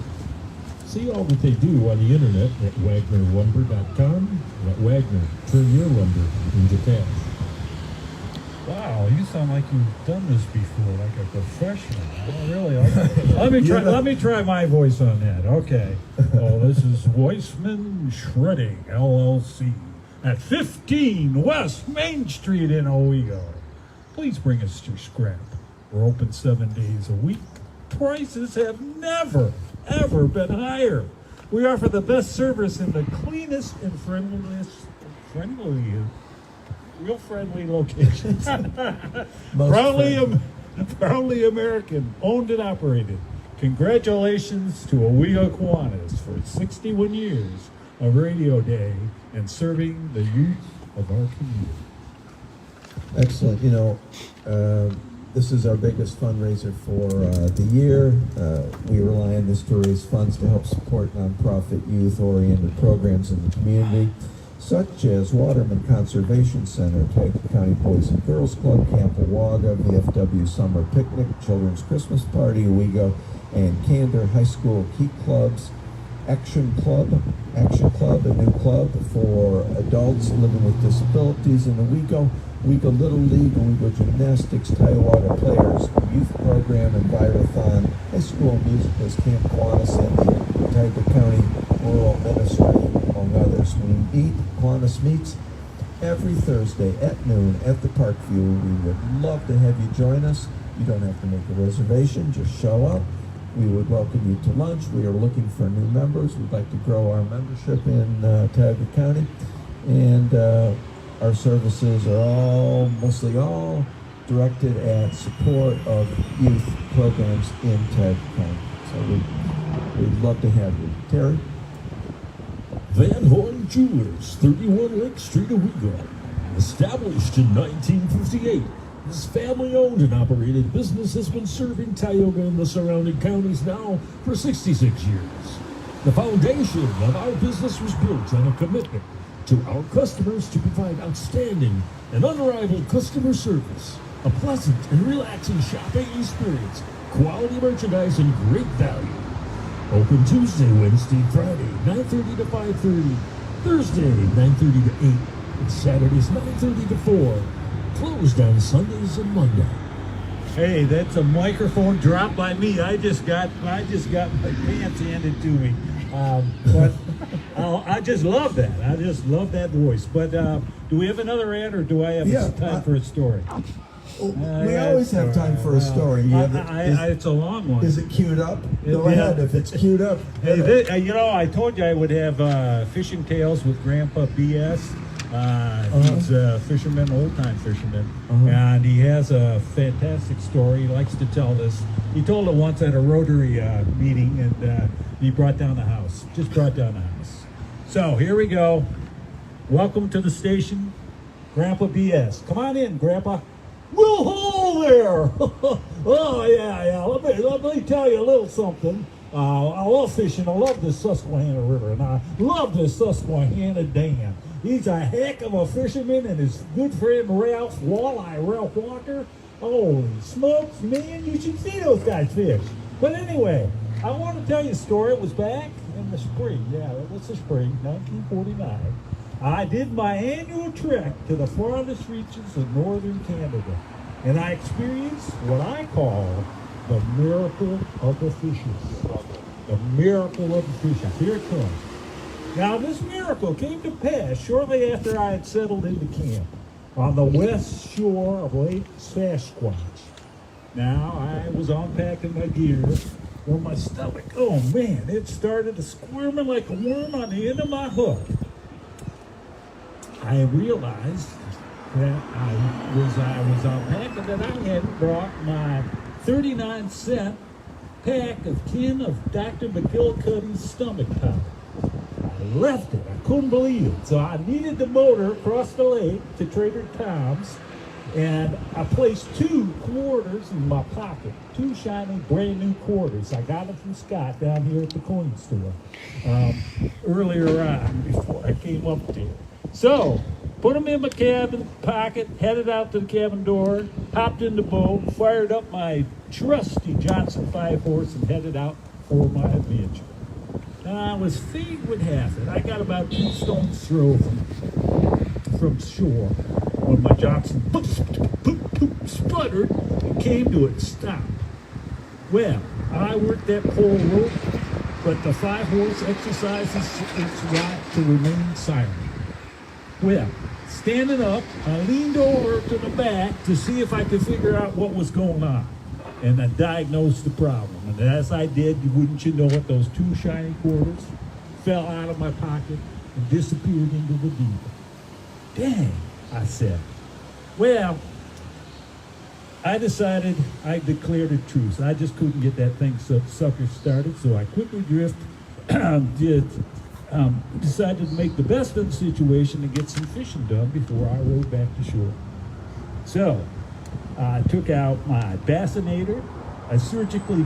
See all that they do on the internet at wagnerlumber.com. Let Wagner turn your lumber into cash. Wow, you sound like you've done this before, like a professional. Oh, really? Let me try my voice on that. Okay. Oh, this is Weissman Shredding LLC at 15 West Main Street in Owego. Please bring us your scrap. We're open 7 days a week. Prices have never, ever been higher. We offer the best service in the cleanest and friendliest real friendly locations. Most Proudly American, owned and operated. Congratulations to Owego Kiwanis for 61 years of Radio Day and serving the youth of our community. Excellent. You know, this is our biggest fundraiser for the year. We rely on this to raise funds to help support nonprofit youth-oriented programs in the community, such as Waterman Conservation Center, Owego County Boys and Girls Club, Camp Owego, VFW Summer Picnic, Children's Christmas Party, Owego and Candor High School Key Clubs, Action Club, a new club for adults living with disabilities in Owego, Owego Little League, Owego Gymnastics, Owego Players, Youth Program, Envirothon, High School Musicals, Camp Kiwanis, and the Owego County Rural Ministry, among others. Kiwanis meets every Thursday at noon at the Parkview. We would love to have you join us. You don't have to make a reservation, just show up. We would welcome you to lunch. We are looking for new members. We'd like to grow our membership in Owego County. And our services are mostly all directed at support of youth programs in Owego County. So we'd love to have you. Terry? Van Horn Jewelers, 31 Lake Street, Owego. Established in 1958, this family-owned and operated business has been serving Tioga and the surrounding counties now for 66 years. The foundation of our business was built on a commitment to our customers to provide outstanding and unrivaled customer service, a pleasant and relaxing shopping experience, quality merchandise, and great value. Open Tuesday, Wednesday, Friday, 9:30 to 5:30, Thursday, 9:30 to 8, and Saturdays, 9:30 to 4. Closed on Sundays and Monday. Hey, that's a microphone drop by me. I just got my pants handed to me. But I just love that. I just love that voice. But do we have another ad, or do I have time for a story? We always have time for a story. It's a long one. Is it queued up? Go ahead. If it's queued up. Hey, I told you I would have Fishing Tales with Grandpa BS. He's a fisherman, old-time fisherman, and he has a fantastic story. He likes to tell this. He told it once at a Rotary meeting, and he brought down the house. Just brought down the house. So here we go. Welcome to the station, Grandpa BS. Come on in, Grandpa. Well, hello there. Oh yeah. Let me tell you a little something. I love fishing. I love the Susquehanna River, and I love the Susquehanna Dam. He's a heck of a fisherman, and his good friend Ralph Walker. Holy smokes, man, you should see those guys fish. But anyway, I want to tell you a story. It was back in the spring. Yeah, it was the spring, 1949. I did my annual trek to the farthest reaches of northern Canada, and I experienced what I call the miracle of the fishes. The miracle of the fishes. Here it comes. Now, this miracle came to pass shortly after I had settled into camp on the west shore of Lake Sasquatch. Now, I was unpacking my gear when my stomach, oh man, it started squirming like a worm on the end of my hook. I realized that I was unpacking that I hadn't brought my 39-cent pack of tin of Dr. McGillicuddy's stomach powder. I left it. I couldn't believe it. So I needed the motor across the lake to Trader Tom's, and I placed 2 quarters in my pocket. 2 shiny, brand new quarters. I got them from Scott down here at the coin store earlier on before I came up there. So, put them in my cabin pocket, headed out to the cabin door, hopped in the boat, fired up my trusty Johnson 5-horse, and headed out for my adventure. Now, as fate would have it, I got about 2 stones throw from shore when my Johnson sputtered and came to a stop. Well, I worked that pole rope, but the 5-horse exercises its right to remain silent. Well, standing up, I leaned over to the back to see if I could figure out what was going on, and I diagnosed the problem. And as I did, wouldn't you know it, those 2 shiny quarters fell out of my pocket and disappeared into the deep. Dang, I said, Well, I decided I declared a truce. I just couldn't get that thing sucker started, so I quickly decided to make the best of the situation and get some fishing done before I rode back to shore. So, I took out my bassinator, I surgically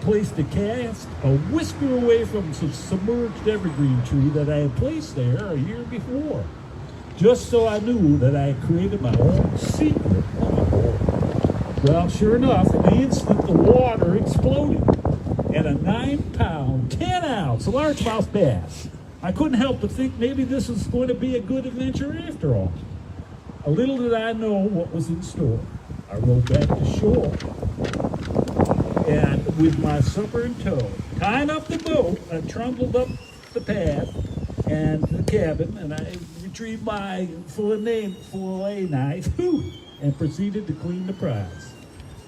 placed a cast a whisker away from some submerged evergreen tree that I had placed there a year before, just so I knew that I had created my own secret. Well, sure enough, in the instant the water exploded, and a 9-pound, 10-ounce largemouth bass. I couldn't help but think maybe this was going to be a good adventure after all. A little did I know what was in store. I rode back to shore, and with my supper in tow, tying up the boat, I trundled up the path and the cabin, and I retrieved my fillet knife, and proceeded to clean the prize.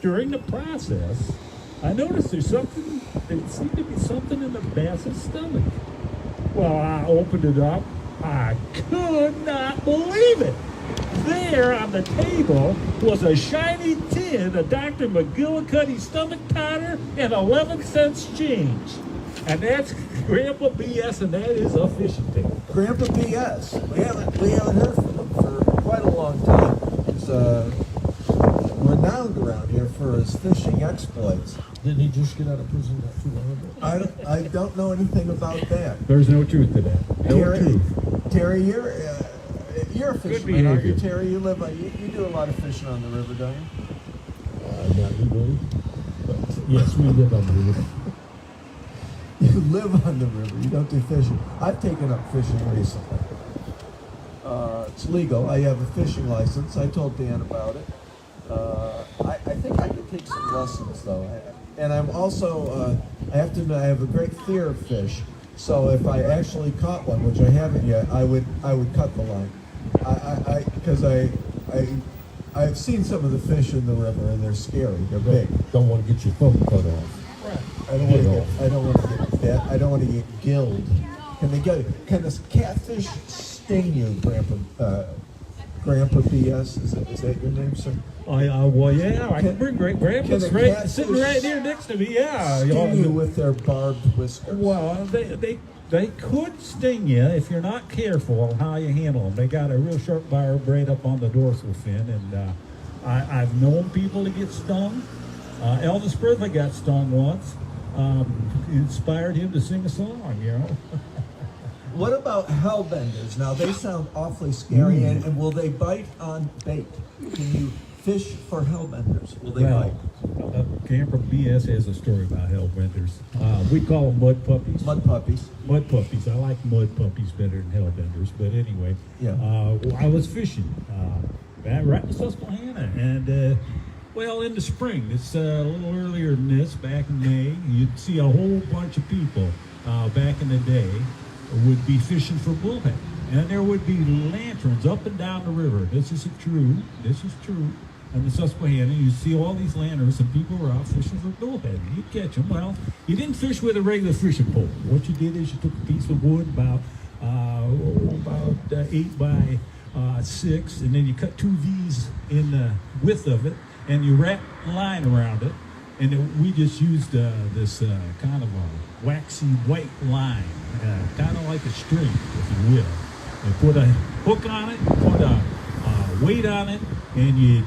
During the process, I noticed there seemed to be something in the bass's stomach. Well, I opened it up. I could not believe it. There on the table was a shiny tin of Dr. McGillicuddy's stomach powder and 11 cents change. And that's Grandpa BS, and that is a fishing tale. Grandpa BS. We haven't heard from him for quite a long time. He's renowned around here for his fishing exploits. Didn't he just get out of prison not too long ago? I don't know anything about that. There's no truth to that. Terry, you're a fisherman, aren't you, behavior. Terry? You do a lot of fishing on the river, don't you? Not legally. But yes, we live on the river. You live on the river. You don't do fishing. I've taken up fishing recently. It's legal. I have a fishing license. I told Dan about it. I think I could take some lessons, though. And I'm also, I have to admit, I have a great fear of fish. So if I actually caught one, which I haven't yet, I would cut the line. Because I've seen some of the fish in the river, and they're scary. They're big. Don't want to get your phone cut off. I don't want to get bit. I don't want to get gilled. Can this catfish sting you, Grandpa BS? Is that your name, sir? Well, yeah, I can bring great grandpa's right sitting right here next to me. Yeah, Sting you with their barbed whiskers. Well, they could sting you if you're not careful on how you handle them. They got a real sharp barb right up on the dorsal fin, and I've known people to get stung. Elvis Presley got stung once. Inspired him to sing a song, you know. What about hellbenders? Now, they sound awfully scary, and will they bite on bait? Can you fish for hellbenders? Will they bite? Camper BS has a story about hellbenders. We call them mud puppies. Mud puppies. Mud puppies. I like mud puppies better than hellbenders, but anyway. Yeah. I was fishing right in Susquehanna, and well, in the spring, it's a little earlier than this, back in May, you'd see a whole bunch of people back in the day would be fishing for bullhead. And there would be lanterns up and down the river. This is true. And the Susquehanna, you see all these lanterns, and people were out fishing for bullhead. You'd catch them. Well, you didn't fish with a regular fishing pole. What you did is you took a piece of wood about 8 by 6, and then you cut 2 V's in the width of it, and you wrap a line around it. And we just used this kind of a waxy white line, kind of like a string, if you will. And put a hook on it, put a weight on it, and you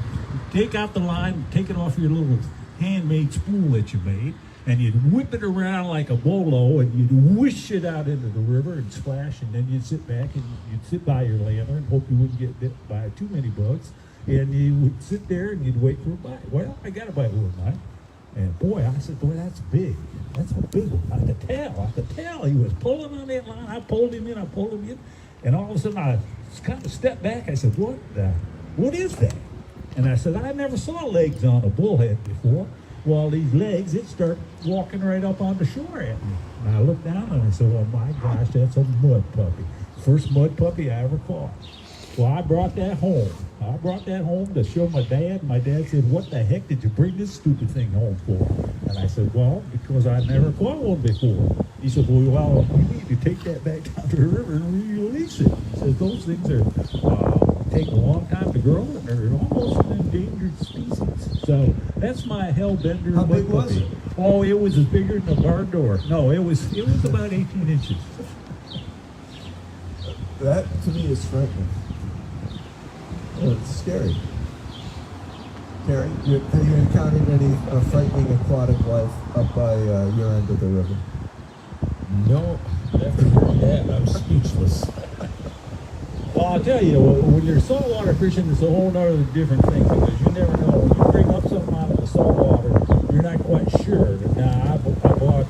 take out the line, take it off your little handmade spool that you made, and you'd whip it around like a bolo, and you'd whoosh it out into the river and splash, and then you'd sit back and you'd sit by your lantern, hope you wouldn't get bit by too many bugs, and you would sit there and you'd wait for a bite. Well, I got a bite one night. And boy, I said, boy, that's big. That's a big one. I could tell. He was pulling on that line. I pulled him in. And all of a sudden, I kind of stepped back. I said, what is that? And I said, I never saw legs on a bullhead before. Well, these legs, it started walking right up on the shore at me. And I looked down and I said, oh my gosh, that's a mud puppy. First mud puppy I ever caught. Well, I brought that home. To show my dad. My dad said, what the heck did you bring this stupid thing home for? And I said, well, because I never caught one before. He said, well, you need to take that back down to the river and release it. He says, those things are take a long time to grow, and they're almost an endangered species. So that's my hellbender. How big was it? Oh, it was as bigger than a barn door. No, it was about 18 inches. That to me is frightening. Oh, it's scary. Terry, have you encountered any frightening aquatic life up by your end of the river? No, after hearing that, I'm speechless. Well, I'll tell you, when you're saltwater fishing, it's a whole other different thing because you never know. When you bring up something out of the saltwater, you're not quite sure. Now, I bought,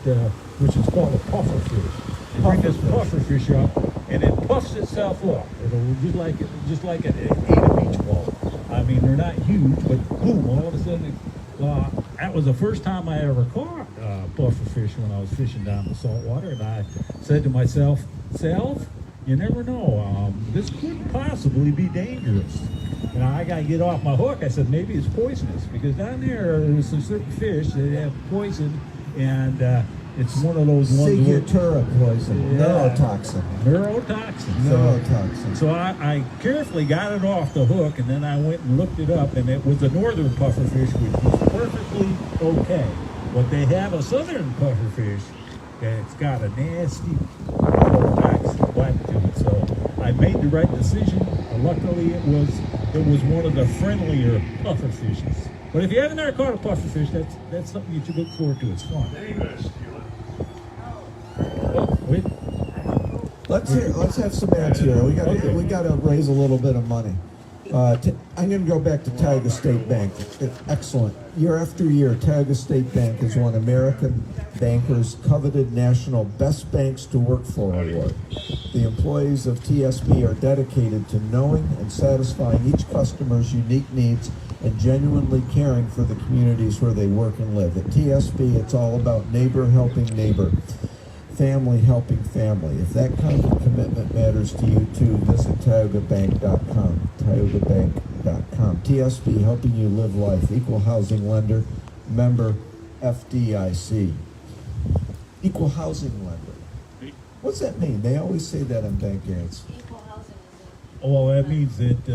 which is called a puffer fish. You bring this puffer fish up, and it puffs itself up. It'll just like an 8 beach ball. I mean, they're not huge, but boom, all of a sudden, that was the first time I ever caught puffer fish when I was fishing down the saltwater, and I said to myself, you never know, this could possibly be dangerous. And I got to get off my hook. I said, maybe it's poisonous, because down there's some certain fish that have poison, and it's one of those ones. Ciguatura poison, neurotoxin. Neurotoxin. So I carefully got it off the hook, and then I went and looked it up, and it was a northern pufferfish, which was perfectly okay. But they have a southern pufferfish that's got a nasty neurotoxin black to it. So I made the right decision. Luckily, it was one of the friendlier pufferfishes. But if you haven't ever caught a pufferfish, that's something you should look forward to. It's fun. Let's have some ads here. We got to raise a little bit of money. I'm going to go back to Tioga State Bank. Excellent. Year after year, Tioga State Bank has won American Banker's coveted national Best Banks to Work For award. The employees of TSB are dedicated to knowing and satisfying each customer's unique needs and genuinely caring for the communities where they work and live. At TSB, it's all about neighbor helping neighbor, family helping family. If that kind of commitment matters to you too, visit TiogaBank.com. TiogaBank.com. TSB, helping you live life. Equal housing lender, member FDIC. Equal housing lender. What's that mean? They always say that on bank ads. Equal housing is Well, that means that.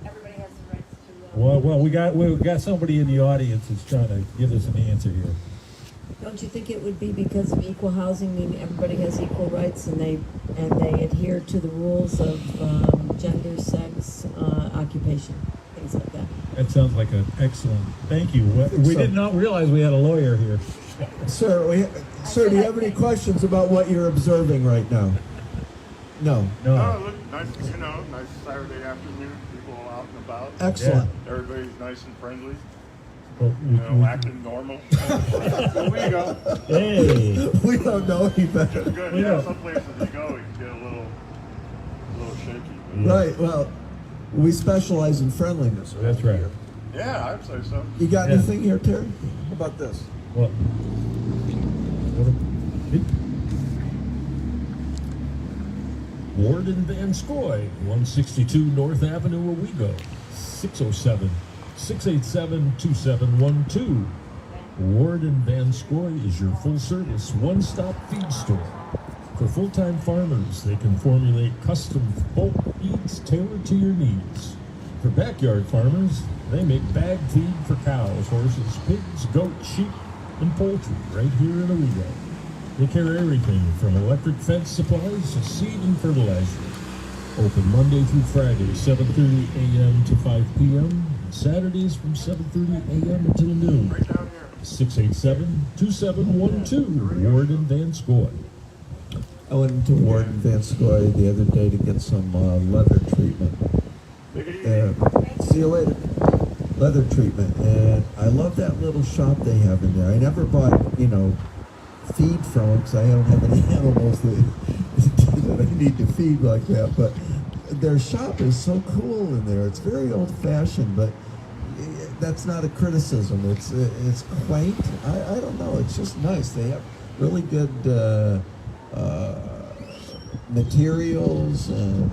everybody has the rights to. Well, we got somebody in the audience that's trying to give us an answer here. Don't you think it would be because of equal housing, meaning everybody has equal rights and they adhere to the rules of gender, sex, occupation, things like that? That sounds like an excellent. Thank you. We did not realize we had a lawyer here. Sir, do you have any questions about what you're observing right now? No. Oh, look, nice Saturday afternoon, people out and about. Excellent. Everybody's nice and friendly. Well, acting normal. Owego. Hey. We don't know any better. Just good. Yeah, some places you go, you can get a little shaky. Yeah. Right, well, we specialize in friendliness. That's right. Yeah, I'd say so. You got anything here, Terry? How about this? Well, Ward and Van Scoy, 162 North Avenue, Owego, 607-687-2712. Ward and Van Scoy is your full-service, one-stop feed store. For full-time farmers, they can formulate custom bulk feeds tailored to your needs. For backyard farmers, they make bag feed for cows, horses, pigs, goats, sheep, and poultry right here in Owego. They carry everything from electric fence supplies to seed and fertilizer. Open Monday through Friday, 7:30 a.m. to 5 p.m. and Saturdays from 7:30 a.m. until noon. 687-2712, Ward and Van Scoy. I went into Ward and Van Scoy the other day to get some leather treatment. See you later. Leather treatment, and I love that little shop they have in there. I never bought, feed from them because I don't have any animals that I need to feed like that. But their shop is so cool in there. It's very old-fashioned, but that's not a criticism. It's quaint. I don't know. It's just nice. They have really good materials, and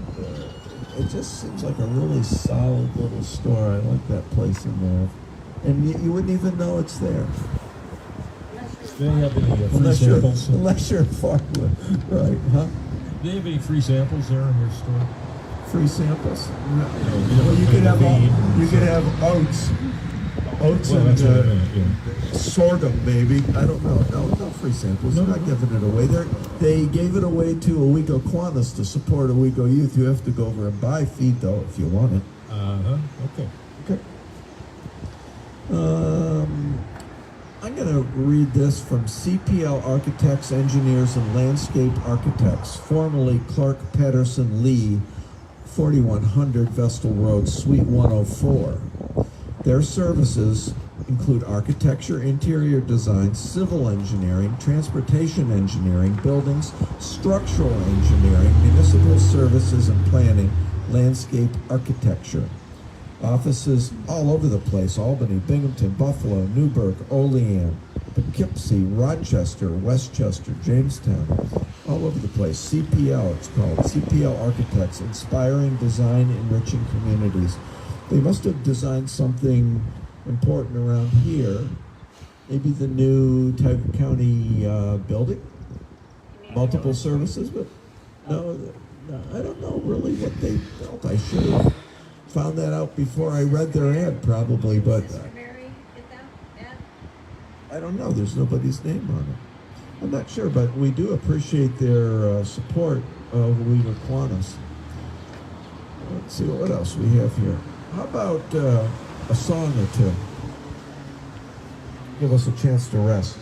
it just seems like a really solid little store. I like that place in there, and you wouldn't even know it's there. Do they have any free samples? Unless you're a farmer, right? Huh? Do they have any free samples there in your store? free samples? No. Well, you could have oats. Oats Well, and that's what I meant, yeah. sorghum, maybe. I don't know. No free samples. They're not giving it away. They gave it away to Owego Kiwanis to support Owego youth. You have to go over and buy feed, though, if you want it. Okay. Okay. I'm going to read this from CPL Architects, Engineers, and Landscape Architects, formerly Clark Patterson Lee, 4100 Vestal Road, Suite 104. Their services include architecture, interior design, civil engineering, transportation engineering, buildings, structural engineering, municipal services and planning, landscape architecture. Offices all over the place: Albany, Binghamton, Buffalo, Newburgh, Olean, Poughkeepsie, Rochester, Westchester, Jamestown, all over the place. CPL, it's called CPL Architects, inspiring design, enriching communities. They must have designed something important around here. Maybe the new Tioga County building, multiple services, but no, I don't know really what they built. I should have found that out before I read their ad, probably, but I don't know. There's nobody's name on it. I'm not sure, but we do appreciate their support of Owego Kiwanis. Let's see what else we have here. How about a song or two? Give us a chance to rest.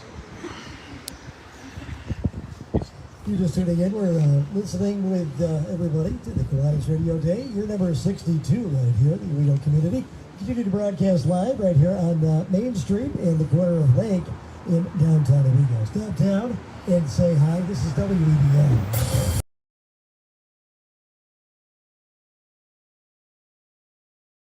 You're just tuning in. We're listening with everybody to the Kiwanis Radio Day. Year number 62 right here in the Owego community. Continue to broadcast live right here on Main Street in the corner of Lake in downtown Owego. Stop down and say hi. This is WEBO.